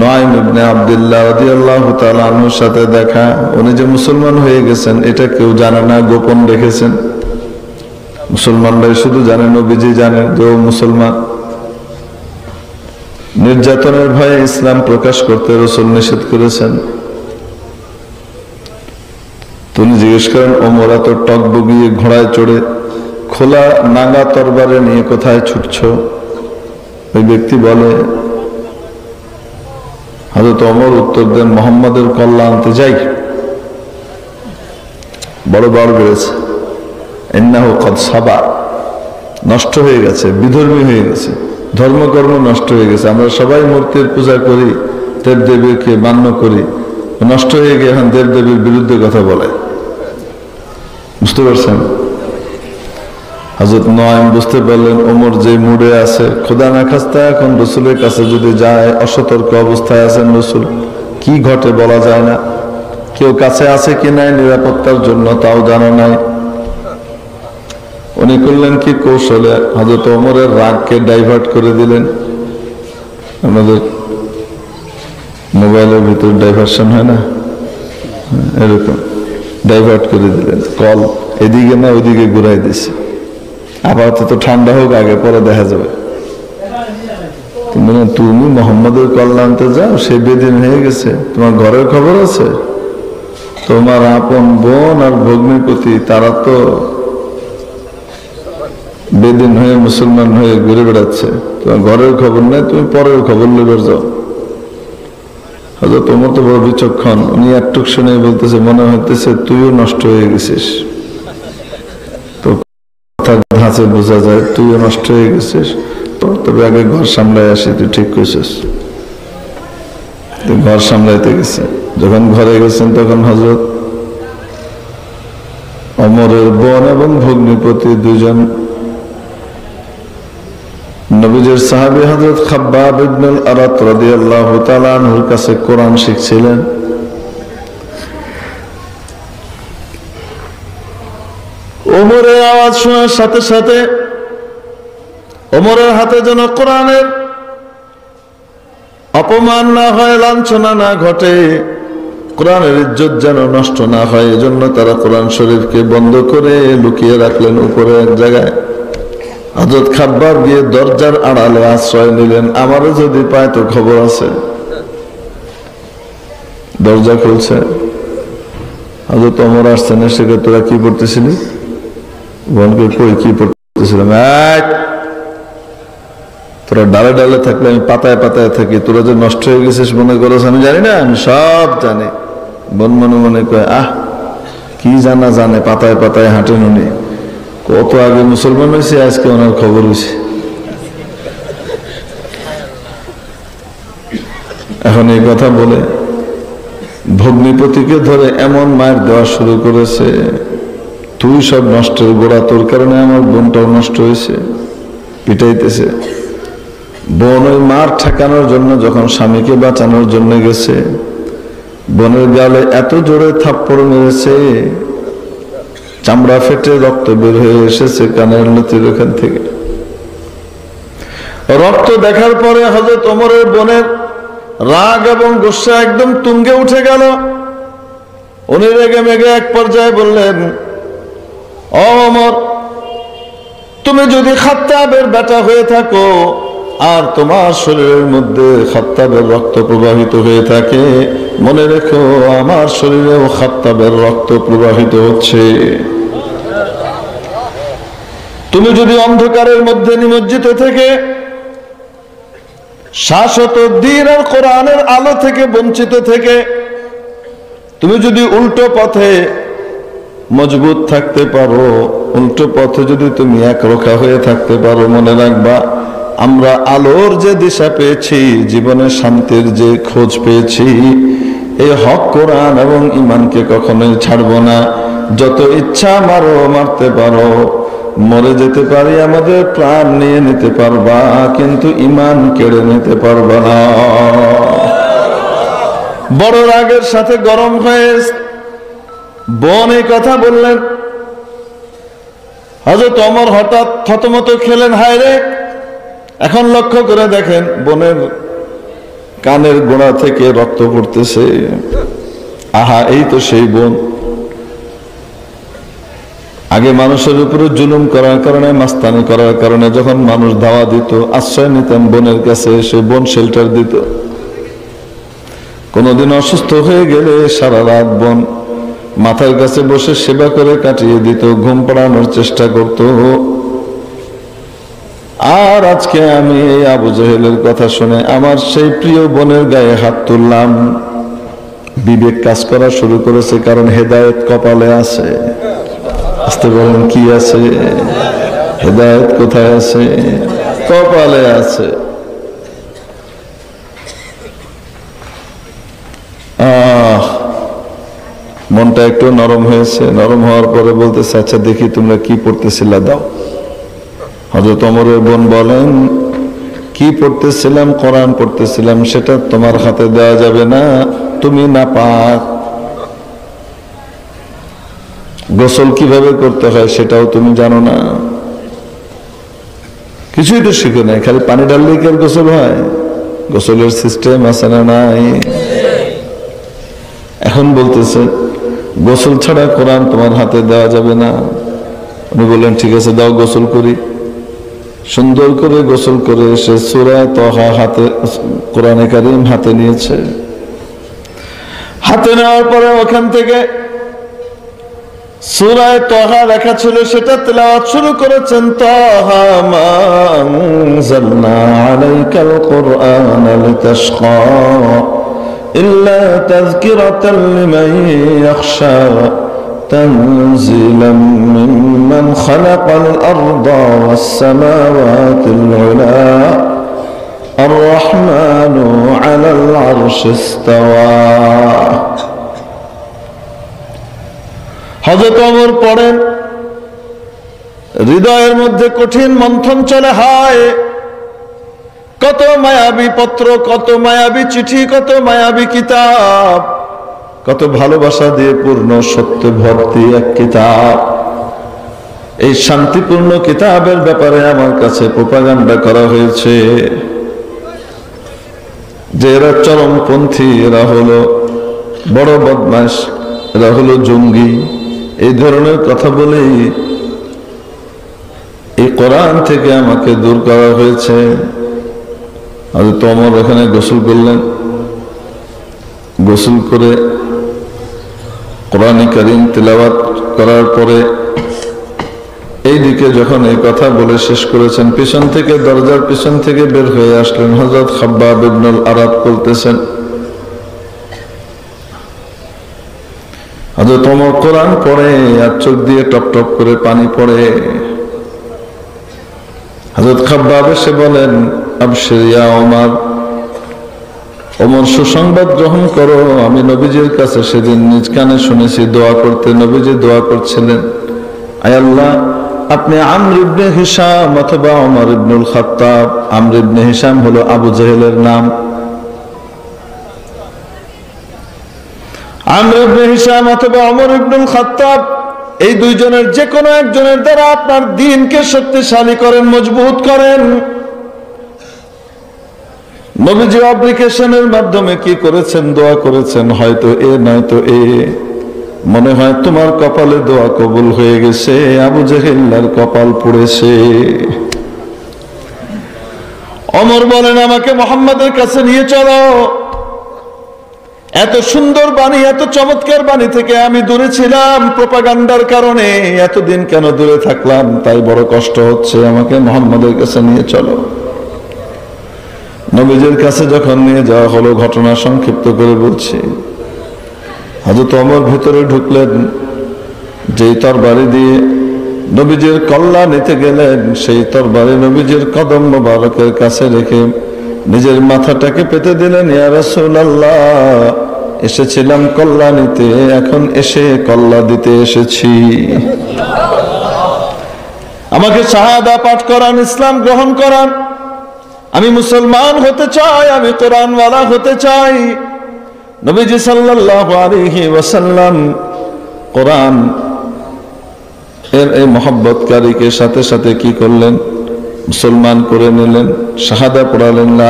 নুআইম ইবনে আব্দুল্লাহ রাদিয়াল্লাহু তাআলা আনহুর সাথে দেখা। উনি যে মুসলমান হয়ে গেছেন এটা কেউ জানে না, গোপন রেখেছেন। মুসলমানরাই শুধু জানে, নবীজি জানেন যে ও মুসলমান। নির্যাতনের ভয়ে ইসলাম প্রকাশ করতে রাসূল নিষেধ করেছেন। তিনি জিজ্ঞেস করেন, ওমর এত টক বগিয়ে ঘোড়ায় চড়ে খোলা নাঙ্গা তরবারে নিয়ে কোথায় ছুটছ? ওই ব্যক্তি বলে, হযরত ওমর উত্তর দেন, মুহাম্মাদের কল্লা আনতে যাই। বড় বড় বেড়েছে, ইন্নাহু কদ সাবা, নষ্ট হয়ে গেছে, বিধর্মী হয়ে গেছে, ধর্মকর্ম নষ্ট হয়ে গেছে। আমরা সবাই মূর্তির পূজা করি, দেবদেবীকে মান্য করি, নষ্ট হয়ে গিয়ে এখন দেবদেবীর বিরুদ্ধে কথা বলে। বুঝতে পারছেন? হযরত নয়ন বুঝতে পারলেন ওমর যে মুডে আছে, খোদা না খাস্তা এখন রসুলের কাছে যদি যায়, অসতর্ক অবস্থায় আছেন রসুল, কি ঘটে বলা যায় না, কেউ কাছে আছে কি নাই নিরাপত্তার জন্য তাও জানা নাই। উনি করলেন কি কৌশলে, হযরত ওমরের রাগকে ডাইভার্ট করে দিলেন। আমাদের মোবাইলের ভিতর ডাইভার্সন হয় না, এরকম ডাইভার্ট করে দিলেন, কল এদিকে না ওইদিকে ঘুরাই দিছে। আপাতত ঠান্ডা হোক, আগে পরে দেখা যাবে। তুমি মোহাম্মদের কল্যাণ আনতে যাও, সে বেদিন হয়ে গেছে, তোমার ঘরের খবর আছে? তোমার আপন বোন আর ভগ্নিপতি তারা তো বেদিন হয়ে মুসলমান হয়ে ঘুরে বেড়াচ্ছে, তোমার ঘরের খবর নেই, তুমি পরের খবর নেবে যাও। হযরত ওমর তো বড় বিচক্ষণ, উনি একটুক শুনে বলতেছে, মনে হইতেছে তুইও নষ্ট হয়ে গেছিস। তো কথা ধাঁচে বোঝা যায় তুইও নষ্ট হয়ে গেছিস, তবে আগে ঘর সামলায় আসি, তুই ঠিক কইছিস। ঘর সামলাইতে গেছে, যখন ঘরে গেছেন তখন হযরত ওমরের বোন এবং ভগ্নিপতি দুজন নবীজির সাহাবী হযরত খাব্বাব ইবনুল আরাত রাদিয়াল্লাহু তাআলা আনহুর কাছে কোরআন শিখছিলেন। ওমরের আওয়াজ শোনার সাথে সাথে ওমরের হাতে যেন কোরআনের অপমান না হয়, লাঞ্ছনা না ঘটে, কোরআনের ইজ্জত যেন নষ্ট না হয়, এজন্য তারা কোরআন শরীফকে বন্ধ করে লুকিয়ে রাখলেন উপরে এক জায়গায়। হযরত খাব্বাব গিয়ে দরজার আড়ালে আশ্রয় নিলেন, আমারও যদি পায় তো খবর আছে। দরজা খুলছে, হযরত ওমর আসছেন, এসে তোরা কি পড়তেছিলি? বোনকে কই কি পড়তেছিলাম? তোরা ডালে ডালে থাকলে আমি পাতায় পাতায় থাকি, তোরা যে নষ্ট হয়ে গেছিস মনে করছ আমি জানি না? আমি সব জানি। বোন মনে মনে কয়, কি জানা জানে, পাতায় পাতায় হাঁটেন উনি, কত আগে মুসলমান হয়েছে, আজকে ওনার খবর হয়েছে। এখন এই কথা বলে ভগ্নিপতিকে ধরে এমন মায়ের দেওয়া শুরু করেছে, তুই সব নষ্টের গোড়া, তোর কারণে আমার বোনটাও নষ্ট হয়েছে, পিটাইতেছে। বোন ওই মার ঠেকানোর জন্য যখন স্বামীকে বাঁচানোর জন্য গেছে, বোনের গালে এত জোরে থাপ্পড় মেরেছে, চামড়া ফেটে রক্ত বের হয়ে এসেছে কানের লতির ওখান থেকে। রক্ত দেখার পরে হযরত ওমরের বোনের রাগ এবং গুসা একদম তুঙ্গে উঠে গেল। উনি রেগে মেগে এক পর্যায়ে বললেন, ও ওমর, তুমি যদি খাত্তাবের বেটা হয়ে থাকো আর তোমার শরীরের মধ্যে খাত্তাবের রক্ত প্রবাহিত হয়ে থাকে, মনে রেখো আমার শরীরেও খাত্তাবের রক্ত প্রবাহিত হচ্ছে। তুমি যদি অন্ধকারের মধ্যে নিমজ্জিত থেকে শাশ্বত দ্বীন আর কোরআনের আলো থেকে বঞ্চিত থেকে তুমি যদি উল্টো পথে মজবুত থাকতে পারো, উল্টো পথে যদি তুমি একরোখা হয়ে থাকতে পারো, মনে রাখবা আমরা আলোর যে দিশা পেয়েছি, জীবনে শান্তির যে খোঁজ পেয়েছি, এই হক কোরআন এবং ঈমানকে কখনোই ছাড়বো না। যত ইচ্ছা মারো, মারতে পারো, মরে যেতে পারি, আমাদের প্রাণ নিয়ে নিতে পারবা, কিন্তু ঈমান কেড়ে নিতে পারবা না। বড় রাগের সাথে গরম হয়ে বোন এই কথা বললেন। হযরত ওমর হঠাৎ থতমত খেলেন, হায় রে! এখন লক্ষ্য করে দেখেন বোনের কানের গোড়া থেকে রক্ত পড়তেছে। আহা, এই তো সেই বোন। আগে মানুষের উপরে জুলুম করার কারণে, মাস্তানি করার কারণে যখন মানুষ দাওয়া দিত, আশ্রয় নিতেন বোনের কাছে, সে বোন শেল্টার দিত। কোনদিন অসুস্থ হয়ে গেলে সারা রাত বোন মাথার কাছে বসে সেবা করে কাটিয়ে দিত, ঘুম পাড়ানোর চেষ্টা করত। আর আজকে আমি এই আবু জেহেলের কথা শুনে আমার সেই প্রিয় বোনের গায়ে হাত তুললাম। বিবেক কাজ করা শুরু করেছে, কারণ হেদায়েত কপালে আছে। আসতে বলেন, কি আছে? হেদায়েত কোথায় আছে? কপালে আছে। মনটা একটু নরম হয়েছে। নরম হওয়ার পরে বলতেছে, আচ্ছা দেখি তোমরা কি পড়তেছিলা, দাও। হযরত ওমরের বোন বলেন, কি পড়তেছিলাম? কোরআন পড়তেছিলাম। সেটা তোমার হাতে দেওয়া যাবে না, তুমি নাপাক। গোসল কিভাবে করতে হয় সেটাও তুমি জানো না, কিছুই তো শিখো নাই, খালি পানি ঢাললেই কি আর গোসল হয়? গোসলের সিস্টেম আছে না নাই? এখন বলতেছে গোসল ছাড়া কোরআন তোমার হাতে দেওয়া যাবে না। উনি বললেন, ঠিক আছে, দাও, গোসল করি। সুন্দর করে গোসল করে সে সূরা তাহা হাতে, কোরআনে কারীম হাতে নিয়েছে। হাতে নেওয়ার পরে ওখান থেকে সূরা তাহা লেখা ছিল, সেটা তেলাওয়াত শুরু করেছেন। তাহা মা আনজালনা আলাইকাল কুরআনা লিতাশকা ইল্লা তাযকিরাতাল লিমান ইয়াখশা তানজিলাম মিম্মান খালাকাল আরদা ওয়াস সামাওয়াতিল উলা আর-রাহমানু আলাল আরশি ইসতাওয়া। হযরত ওমর পড়েন, হৃদয়ের মধ্যে কঠিন মন্থন চলে। হয় কত মায়াবী পত্র, কত মায়াবী চিঠি, কত মায়াবী কিতাব, কত ভালোবাসা দিয়ে পূর্ণ, সত্য ভর্তি এক কিতাব। এই শান্তিপূর্ণ কিতাবের ব্যাপারে আমার কাছে প্রোপাগান্ডা করা হয়েছে যে এরা চরমপন্থী, এরা হলো বড় বদমাশ, এরা হলো জঙ্গি। এই ধরনের কথা বলেই এই কোরআন থেকে আমাকে দূর করা হয়েছে। হযরত ওমর এখানে গোসল করলেন, গোসল করে কোরআন কারীম তেলাওয়াত করার পরে এইদিকে যখন এই কথা বলে শেষ করেছেন, পিছন থেকে, দরজার পিছন থেকে বের হয়ে আসলেন হযরত খাব্বাব ইবনুল আরাত। বলতেছেন, হযরত ওমর কোরআন পড়ে আর চোখ দিয়ে টপ টপ করে পানি পড়ে। হযরত খাব্বাব এসে বলেন, আবশির ইয়া ওমর, ওমর সুসংবাদ গ্রহণ করো। আমি নবীজির কাছে সেদিন নিজ কানে শুনেছি দোয়া করতে। নবীজি দোয়া করছিলেন, আয় আল্লাহ, আপনি আমর ইবনে হিশাম অথবা ওমর ইবনুল খাত্তাব, আমর ইবনে হিশাম হলো আবু জাহেলের নাম, আমর ইবনে হিশাম অথবা ওমর ইবনুল খাত্তাব, এই দুইজনের যে কোনো একজনের দ্বারা আপনার দ্বীনকে শক্তিশালী করেন, মজবুত করেন। নবীজি অ্যাপ্লিকেশনের মাধ্যমে কি করেছেন? দোয়া করেছেন, হয়তো এ নয়তো এ, মনে হয় তোমার কপালে দোয়া কবুল হয়ে গেছে, আবু জাহেলের কপাল পুড়েছে। ওমর বলেন, আমাকে মুহাম্মাদের কাছে নিয়ে চলো। এত সুন্দর বাণী, এত চমৎকার বাণী থেকে আমি দূরে ছিলাম প্রোপাগান্ডার কারণে। এতদিন কেন দূরে থাকলাম, তাই বড় কষ্ট হচ্ছে। আমাকে মুহাম্মাদের কাছে নিয়ে চলো। নবীজির কাছে যখন নিয়ে যাওয়া হলো, ঘটনা সংক্ষিপ্ত করে বলছি। হযরত ওমর ভিতরে ঢুকলেন, যেই তরবারি দিয়ে নবীজির কল্লা নিতে গেলেন, সেই তরবারি নবীজির কদম মোবারকের কাছে রেখে নিজের মাথাটাকে পেতে দিলেন। ইয়া রাসূলুল্লাহ, এসেছিলাম কল্লা নিতে, এখন এসে কল্লা দিতে এসেছি। আমাকে শাহাদা পাঠ করান, ইসলাম গ্রহণ করান। আমি মুসলমান হতে চাই, আমি কোরআনওয়ালা হতে চাই। নবীজি সাল্লাল্লাহু আলাইহি ওয়াসাল্লাম কোরআন এর এই মহব্বতকারীকে সাথে সাথে কি করলেন? মুসলমান করে নিলেন, শাহাদা পড়ালেন,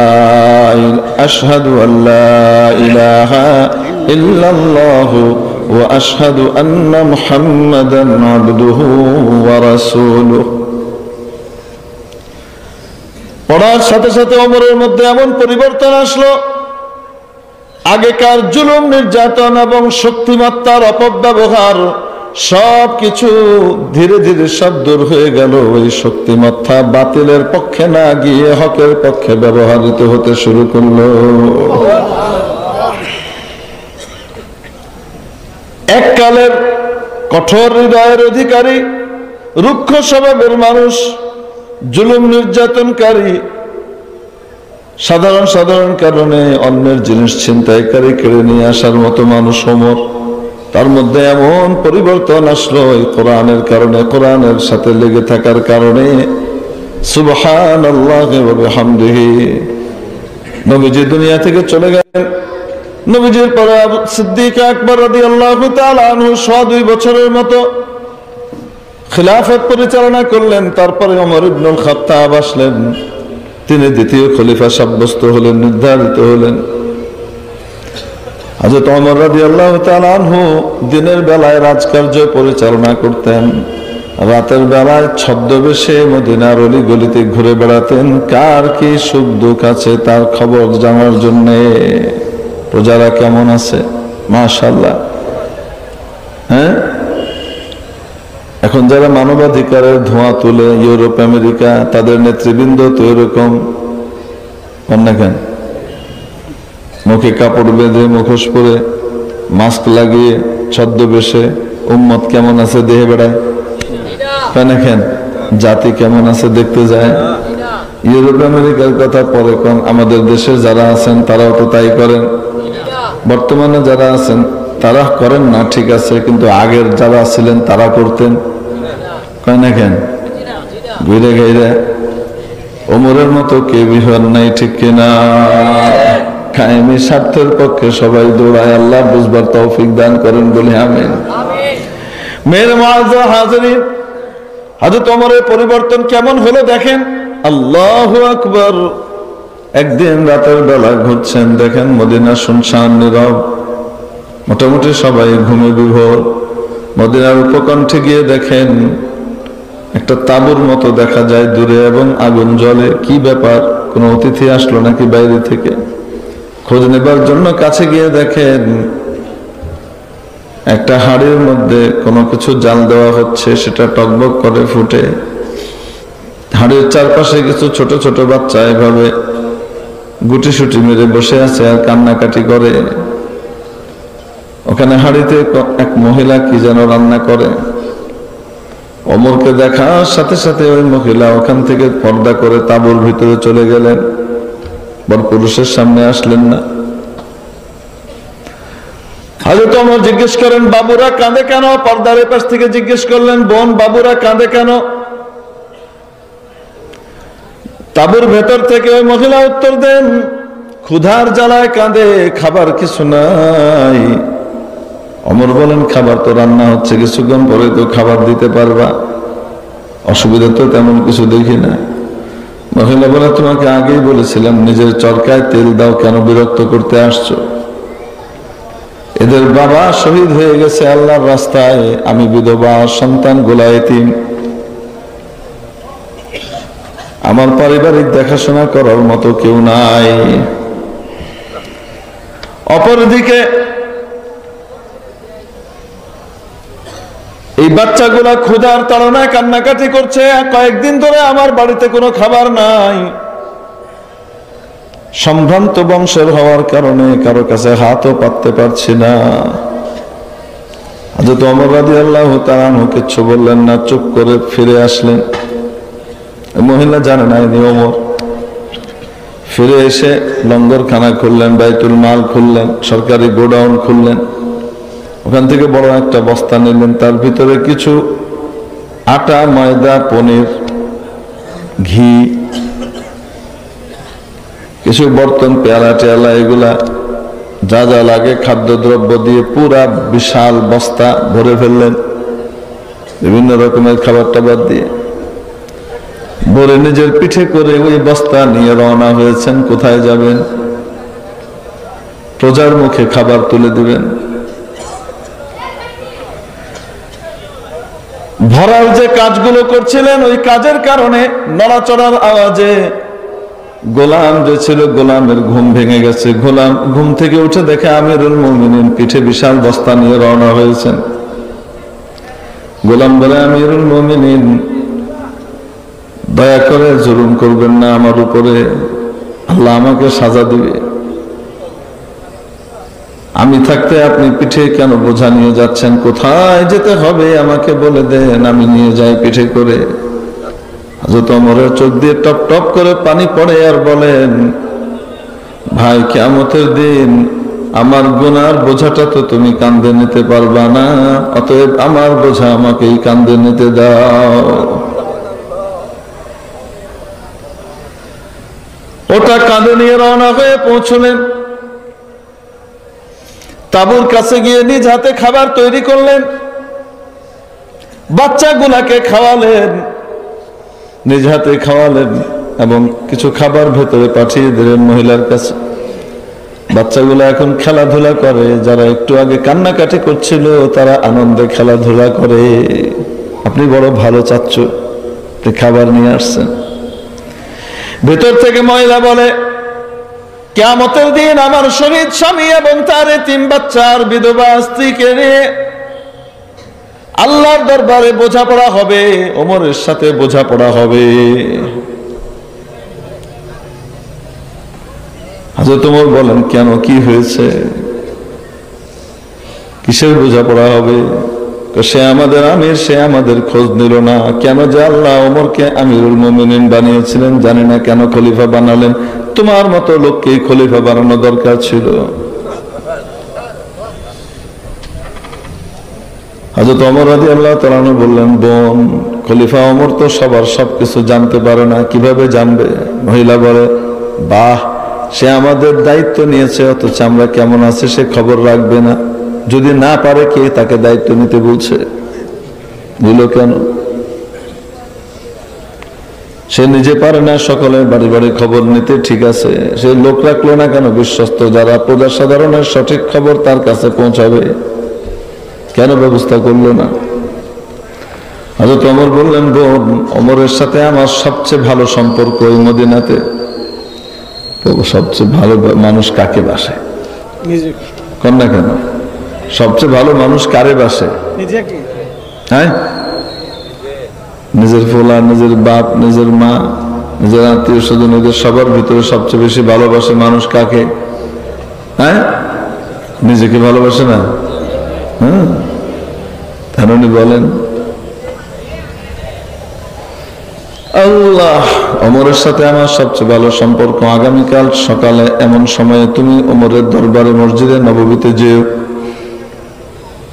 আশহাদু আল্লা ইলাহা ইল্লাল্লাহু ওয়া আশহাদু আন্না মুহাম্মাদান আবদুহু ওয়া রাসূলুহু। পড়ার সাথে সাথে ওমরের মধ্যে এমন পরিবর্তন আসলো, আগেকার জুলুম, নির্যাতন এবং শক্তিমত্তার অপব্যবহার সবকিছু ধীরে ধীরে সব দূর হয়ে গেল। ওই শক্তিমত্তা বাতিলের পক্ষে না গিয়ে হকের পক্ষে ব্যবহৃত হতে শুরু করলো। এককালের কঠোর হৃদয়ের অধিকারী, রুক্ষ স্বভাবের মানুষ, জুলুম নির্যাতনকারী, সাধারণ কারণে অন্যের জিনিস ছিনতাইকারী, কেড়ে নিয়ে আসার মতো মানুষ ওমর। তার মধ্যে এমন পরিবর্তন আসলো এই কোরআনের কারণে, কোরআনের সাথে লেগে থাকার কারণে। সুবহানাল্লাহি ওয়া বিহামদিহি। নবীজি দুনিয়া থেকে চলে গেলেন। নবীজির পরে সিদ্দিক আকবর রাদিয়াল্লাহু তাআলা আনহু 2 বছরের মতো খিলাফত পরিচালনা করলেন। তারপরে ওমর ইবনুল খাত্তাব আসলেন, তিনি দ্বিতীয় খলিফা সাব্যস্ত হলেন, নির্ধারিত হলেন। হযরত ওমর রাদিয়াল্লাহু তাআলা আনহু দিনের বেলায় রাজকার্য পরিচালনা করতেন, রাতের বেলায় ছদ্মবেশে মদিনার অলি গলিতে ঘুরে বেড়াতেন, কার কি সুখ দুঃখ আছে তার খবর জানার জন্য। প্রজারা কেমন আছে, মাশাআল্লাহ। হ্যাঁ, এখন যারা মানবাধিকারের ধোঁয়া তুলে ইউরোপ আমেরিকা, তাদের নেতৃবৃন্দ তো এরকম কেন, মুখে কাপড় বেঁধে, মুখোশ পরে, মাস্ক লাগিয়ে, ছদ্মবেশে উম্মত কেমন আছে দেহে বেড়ায়। কেন, জাতি কেমন আছে দেখতে যায়। ইউরোপ আমেরিকার কথা পরে কোন, আমাদের দেশের যারা আছেন তারাও তো তাই করেন। বর্তমানে যারা আছেন তারা করেন না, ঠিক আছে, কিন্তু আগের যারা ছিলেন তারা করতেন। কেন ঘুরে ঘিরে ওমরের মতো কে বিহর নাই, ঠিক কিনা? কায়েমি স্বার্থের পক্ষে সবাই দৌড়ায়। আল্লাহ বুঝবার তৌফিক দান করেন, বলি আমিন। মেরে মুআজ্জাজ হাজিরিন, হযরত ওমরের পরিবর্তন কেমন হলো দেখেন। আল্লাহু আকবার। একদিন রাতের বেলা ঘুরছেন, দেখেন মদিনা শুনশান নীরব, মোটামুটি সবাই ঘুমে বিভোর। মদিনার উপকণ্ঠে গিয়ে দেখেন একটা তাঁবুর মতো দেখা যায় দূরে, এবং আগুন জ্বলে। কি ব্যাপার, কোনো অতিথি আসলো নাকি বাইরে থেকে? খোঁজ নেবার জন্য কাছে গিয়ে দেখেন একটা হাড়ির মধ্যে কোনো কিছু জাল দেওয়া হচ্ছে, সেটা টকবক করে ফুটে। হাড়ির চারপাশে কিছু ছোট ছোট বাচ্চা এভাবে গুটিসুটি মেরে বসে আছে আর কান্নাকাটি করে। ওখানে হাড়িতে এক মহিলা কি যেন রান্না করে। ওমরকে দেখার সাথে সাথে ওই মহিলা ওখান থেকে পর্দা করে তাঁবুর ভিতরে চলে গেলেন, বর পুরুষের সামনে আসলেন না। হযরত ওমর জিজ্ঞেস করেন, বাবুরা কাঁদে কেন? পর্দার পাশ থেকে জিজ্ঞেস করলেন, বোন বাবুরা কাঁদে কেন? তাঁবুর ভেতর থেকে ওই মহিলা উত্তর দেন, ক্ষুধার জ্বালায় কাঁদে, খাবার কিছু নাই। ওমর বলেন, খাবার তো রান্না হচ্ছে, কিছুক্ষণ পরে তো খাবার দিতে পারবা, অসুবিধা তো তেমন কিছু দেখি না। মহিলা বলে, তোমাকে আগেই বলেছিলাম নিজের চরকায় তেল দাও, কেন বিরক্ত করতে আসছো? এদের বাবা শহীদ হয়ে গেছে আল্লাহর রাস্তায়, আমি বিধবা, সন্তান গোলা এতিম, আমার পারিবারিক দেখাশোনা করার মতো কেউ নাই। অপরদিকে এই বাচ্চাগুলা ক্ষুধার তাড়নায় কান্নাকাটি করছে, কয়েকদিন ধরে আমার বাড়িতে কোনো খাবার নাই। সম্ভ্রান্ত বংশের হওয়ার কারণে কারো কাছে হাতও পাততে পারছি না। হযরত ওমর রাদিয়াল্লাহু তাআলা আনহু কিচ্ছু বললেন না, চুপ করে ফিরে আসলেন। মহিলা জানে না ইনি ওমর। ফিরে এসে লঙ্গরখানা খুললেন, বাইতুল মাল খুললেন, সরকারি গোডাউন খুললেন। ওখান থেকে বড় একটা বস্তা নিলেন, তার ভিতরে কিছু আটা, ময়দা, পনির, ঘি, কিছু বর্তন, পেয়ালা টেয়ালা, এগুলা যা যা লাগে খাদ্যদ্রব্য দিয়ে পুরা বিশাল বস্তা ভরে ফেললেন, বিভিন্ন রকমের খাবার টাবার দিয়ে ভরে নিজের পিঠে করে ওই বস্তা নিয়ে রওনা হয়েছেন। কোথায় যাবেন? প্রজার মুখে খাবার তুলে দিবেন। ভরার যে কাজগুলো করছিলেন, ওই কাজের কারণে নড়াচড়ার আওয়াজে গোলাম যে ছিল, গোলামের ঘুম ভেঙে গেছে। গোলাম ঘুম থেকে উঠে দেখে আমিরুল মুমিনিন পিঠে বিশাল বস্তা নিয়ে রওনা হয়েছেন। গোলাম বলে, আমিরুল মুমিনিন, দয়া করে জুলুম করবেন না আমার উপরে, আল্লাহ আমাকে সাজা দিবে। আমি থাকতে আপনি পিঠে কেন বোঝা নিয়ে যাচ্ছেন? কোথায় যেতে হবে আমাকে বলে দেন, আমি নিয়ে যাই পিঠে করে। হযরত ওমরের চোখ দিয়ে টপ টপ করে পানি পড়ে আর বলেন, ভাই, কিয়ামতের দিন আমার গুনার বোঝাটা তো তুমি কাঁধে নিতে পারবা না, অতএব আমার বোঝা আমাকেই কাঁধে নিতে দাও। ওটা কাঁধে নিয়ে রওনা হয়ে পৌঁছলেন। তাঁবুর কাছে গিয়ে নিজ হাতে খাবার তৈরি করলেন, বাচ্চাগুলাকে খাওয়ালেন, নিজ হাতে খাওয়ালেন এবং কিছু খাবার ভেতরে পাঠিয়ে দিলেন মহিলার কাছে। বাচ্চাগুলো এখন খেলাধুলা করে, যারা একটু আগে কান্নাকাটি করছিল তারা আনন্দে খেলাধুলা করে। আপনি বড় ভালো চাচ্ছ, খাবার নিয়ে আসছেন। ভেতর থেকে মহিলা বলে, কিয়ামতের দিন আমার শহীদ স্বামী এবং তার এতিম বাচ্চার বিধবা স্ত্রীকে নিয়ে আল্লাহর দরবারে বোঝাপড়া হবে, ওমরের সাথে বোঝাপড়া হবে। হযরত ওমর বলেন, কেন, কি হয়েছে, কিসের বোঝাপড়া হবে? সে আমাদের আমির, সে আমাদের খোঁজ নিল না। কেন যে আল্লাহ ওমরকে আমিরুল মুমিনিন বানিয়েছিলেন জানি না, কেন খলিফা বানালেন? তোমার মতো লোককেই খলিফা বানানো দরকার ছিল। হযরত ওমর রাদিয়াল্লাহু তাআলা আনহু বললেন, বোন, খলিফা ওমর তো সবার সবকিছু জানতে পারে না, কিভাবে জানবে? মহিলা বলে, বাহ, সে আমাদের দায়িত্ব নিয়েছে, অথচ আমরা কেমন আছে সে খবর রাখবে না। যদি না পারে, কে তাকে দায়িত্ব নিতে বলছে? বলল কেন? সে নিজে পারে না সকলের বাড়ি বাড়ি খবর নিতে, ঠিক আছে, সে লোক রাখলো না কেন? বিশ্বস্ত যারা প্রজা সাধারণের সঠিক খবর তার কাছে পৌঁছাবে, কেন ব্যবস্থা করলো না? হযরত ওমর বললেন, বোন, ওমরের সাথে আমার সবচেয়ে ভালো সম্পর্ক ওই মদিনাতে। সবচেয়ে ভালো মানুষ কাকে বাসে? কন না কেন? সবচেয়ে ভালো মানুষ কারে বাসে? হ্যাঁ, নিজের পোলা, নিজের বাপ, নিজের মা, নিজের আত্মীয় স্বজন, এদের সবার ভিতরে সবচেয়ে বেশি ভালোবাসে মানুষ কাকে? হ্যাঁ, নিজেকে ভালোবাসে না? হ্যাঁ, উনি বলেন, আল্লাহ, ওমরের সাথে আমার সবচেয়ে ভালো সম্পর্ক। আগামীকাল সকালে এমন সময়ে তুমি ওমরের দরবারে মসজিদে নববীতে যেও।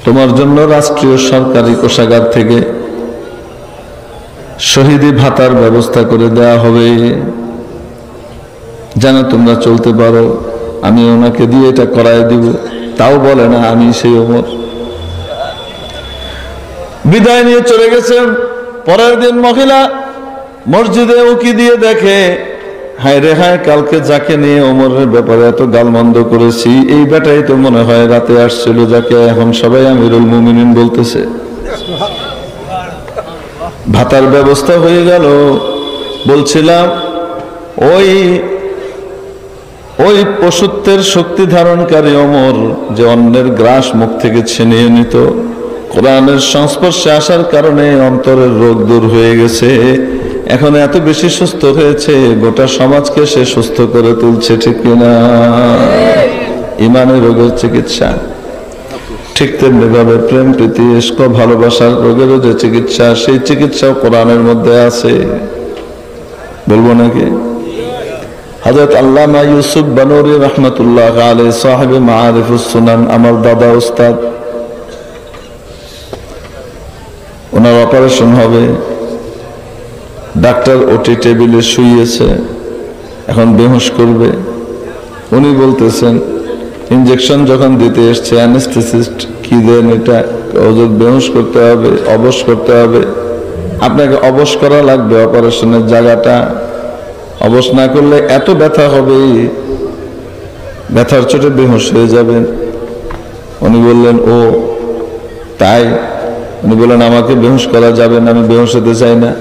তোমার জন্য রাষ্ট্রীয় সরকারি কোষাগার থেকে শহীদি ভাতার ব্যবস্থা করে দেয়া হবে, যেন তোমরা চলতে পারো। আমি ওনাকে দিয়ে এটা করায় দিব। তাও বলে না আমি সেই ওমর। বিদায় নিয়ে চলে গেছেন। পরের দিন মহিলা মসজিদে উকি দিয়ে দেখে, হায় রে হায়, কালকে যাকে নিয়ে ওমরের ব্যাপারে এত গালমন্দ করেছি, এই বেটাই তো মনে হয় রাতে আসছিল, যাকে এখন সবাই আমিরুল মুমিনিন বলতেছে। ভাতার ব্যবস্থা হয়ে গেল। বলছিলাম, ওই পশুত্বের শক্তি ধারণকারী ওমর যে অন্যের গ্রাস মুখ থেকে ছিনিয়ে নিত, কোরআনের সংস্পর্শে আসার কারণে অন্তরের রোগ দূর হয়ে গেছে। এখন এত বেশি সুস্থ হয়েছে, গোটা সমাজকে সে সুস্থ করে তুলছে, ঠিক কিনা? ইমানের রোগের চিকিৎসা। ঠিক তেমনি ভাবে প্রেম, প্রীতি, ইশক, ভালোবাসার রোগেরও যে চিকিৎসা, সেই চিকিৎসাও কোরআনের মধ্যে আছে। বলবো নাকি? হযরত আল্লামা ইউসুফ বানুরী রাহমাতুল্লাহ আলাইহি সাহেবে মাআরিফুস সুনান, আমার দাদা উস্তাদ, ওনার অপারেশন হবে। ডাক্তার ওটি টেবিলে শুইয়েছে, এখন বেহুশ করবে। উনি বলতেছেন, ইনজেকশন যখন দিতে এসছে, অ্যানেস্থেসিস্ট কি দেন, এটা ওদের বেহুশ করতে হবে, অবশ করতে হবে। আপনাকে অবশ করা লাগবে, অপারেশনের জায়গাটা অবশ না করলে এত ব্যথা হবে, ব্যথার চোটে বেহুশ হয়ে যাবেন। উনি বললেন, ও তাই? উনি বললেন, আমাকে বেহুশ করা যাবে না, আমি বেহুশ হতে চাই না।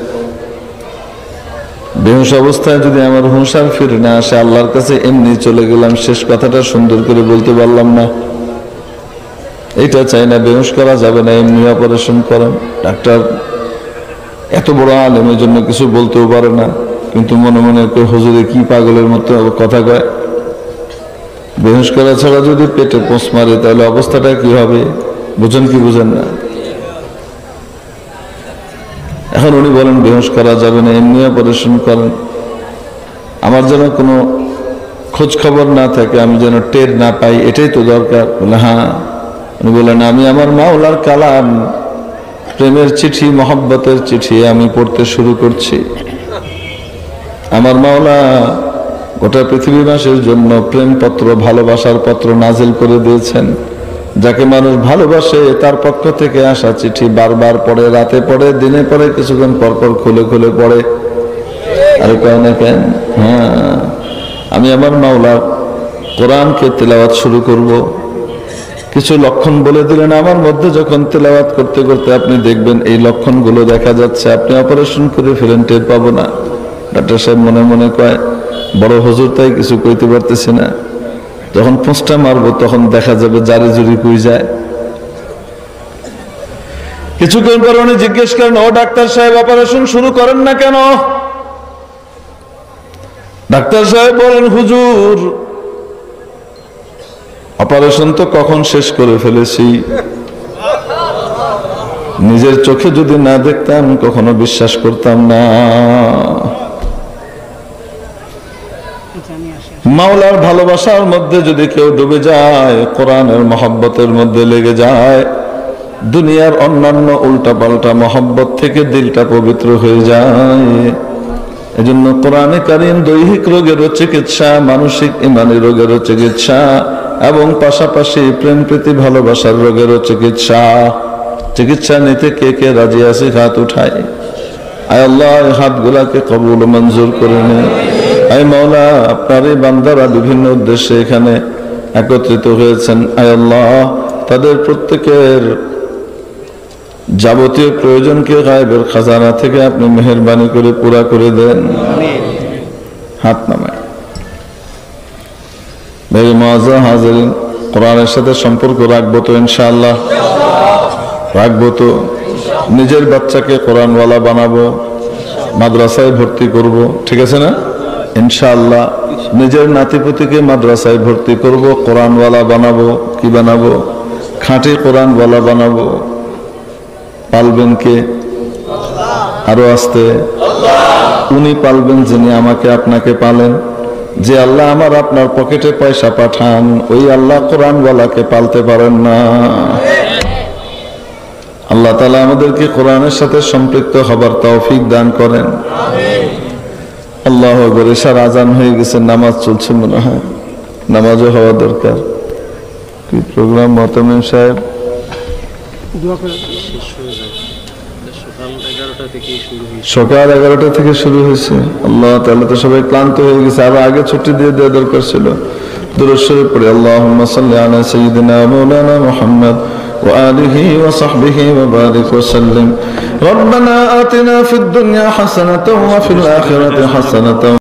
বেহুশ অবস্থায় যদি আমার হুঁশ আর ফিরে না আসে, আল্লাহর কাছে এমনি চলে গেলাম, শেষ কথাটা সুন্দর করে বলতে পারলাম না, এইটা চাই না। বেহুশ করা যাবে না, এমনি অপারেশন করেন। ডাক্তার এত বড় আলেমের জন্য কিছু বলতেও পারে না, কিন্তু মনে মনে হুজুরে কি পাগলের মতো কথা কয়। বেহুশ করা ছাড়া যদি পেটে পোঁছ মারে তাহলে অবস্থাটা কি হবে? বুঝেন কি বুঝেন না? এখন উনি বলেন বেহুশ করা যাবে না, এমনি অপারেশন করেন। আমার যেন কোনো খোঁজ খবর না থাকে, আমি যেন টের না পাই, এটাই তো দরকার। বলে হ্যাঁ। উনি বলেন, আমি আমার মাওলার কালাম, প্রেমের চিঠি, মহব্বতের চিঠি আমি পড়তে শুরু করছি। আমার মাওলা গোটা পৃথিবীবাসীর জন্য প্রেমপত্র, ভালোবাসার পত্র নাজিল করে দিয়েছেন। যাকে মানুষ ভালোবাসে তার পক্ষ থেকে আসা চিঠি বারবার পড়ে, রাতে পড়ে, দিনে পড়ে, কিছুক্ষণ পরপর খুলে খুলে পড়ে। আর কয় না কেন, হ্যাঁ আমি আমার মাওলার কোরআনকে তেলাওয়াত শুরু করব। কিছু লক্ষণ বলে দিলেন, আমার মধ্যে যখন তেলাওয়াত করতে করতে আপনি দেখবেন এই লক্ষণগুলো দেখা যাচ্ছে, আপনি অপারেশন করে ফেলেন, টের পাবো না। ডাক্তার সাহেব মনে মনে কয়, বড় হুজুর তাই কিছু কইতে পারতেছি না, যখন পোস্টটা মারবো তখন দেখা যাবে জারি জুরি কই যায়। কিছুক্ষণ পর উনি জিজ্ঞেস করেন, ও ডাক্তার সাহেব অপারেশন শুরু করেন না কেন? ডাক্তার সাহেব বলেন, হুজুর অপারেশন তো কখন শেষ করে ফেলেছি, নিজের চোখে যদি না দেখতাম কখনো বিশ্বাস করতাম না। মাওলার ভালোবাসার মধ্যে যদি কেউ ডুবে যায়, কোরআনের মহব্বতের মধ্যে লেগে যায়, দুনিয়ার অন্যান্য উল্টাপাল্টা মহব্বত থেকে দিলটা পবিত্র হয়ে যায়। এজন্য কোরআনে কারীম দৈহিক রোগেরও চিকিৎসা, মানসিক ইমানি রোগেরও চিকিৎসা, এবং পাশাপাশি প্রেম প্রীতি ভালোবাসার রোগেরও চিকিৎসা। চিকিৎসা নিতে কে কে রাজি আছে? হাত উঠায়। আয় আল্লাহ, এই হাতগুলাকে কবুল মঞ্জুর করে নেন। আয় মাওলা, আপনার এই বান্দারা বিভিন্ন উদ্দেশ্যে এখানে একত্রিত হয়েছেন। আয় আল্লাহ, তাদের প্রত্যেকের যাবতীয় প্রয়োজনকে গায়েবের খাজানা থেকে আপনি মেহেরবানি করে পুরা করে দেন। হাত নামায়। মেরে মুআজ্জাজ হাজিরিন, কোরআনের সাথে সম্পর্ক রাখবো তো ইনশাআল্লাহ? রাখবো তো। নিজের বাচ্চাকে কোরআনওয়ালা বানাবো, মাদ্রাসায় ভর্তি করব, ঠিক আছে না? ইনশাআল্লাহ। নিজের নাতিপুতিকে মাদ্রাসায় ভর্তি করব, কোরআনওয়ালা বানাবো। কি বানাবো? খাঁটি কোরআনওয়ালা বানাবো। পালবেন কে? আরো আসতে। উনি পালবেন যিনি আমাকে আপনাকে পালেন। যে আল্লাহ আমার আপনার পকেটে পয়সা পাঠান, ওই আল্লাহ কোরআনওয়ালাকে পালতে পারেন না। আল্লাহ তাআলা আমাদেরকে কোরআনের সাথে সম্পৃক্ত হবার তৌফিক দান করেন। আল্লাহু আকবার। ইশার আজান হয়ে গেছে, নামাজ চলছে মনে হয়, নামাজও হওয়া দরকার। কি প্রোগ্রাম মোতামিম সাহেব? সকাল 11টা থেকে শুরু হয়েছে। আল্লাহ তাআলা তো সবাই ক্লান্ত হয়ে গেছে, আরো আগে ছুটি দিয়ে দেওয়া দরকার ছিল। দুরূদ শরীফ পড়ে, আল্লাহুম্মা সাল্লি আলা সাইয়্যিদিনা মাওলানা মুহাম্মদ وآله وصحبه وبارك وسلم. ربنا آتنا في الدنيا حسنة وفي الآخرة حسنة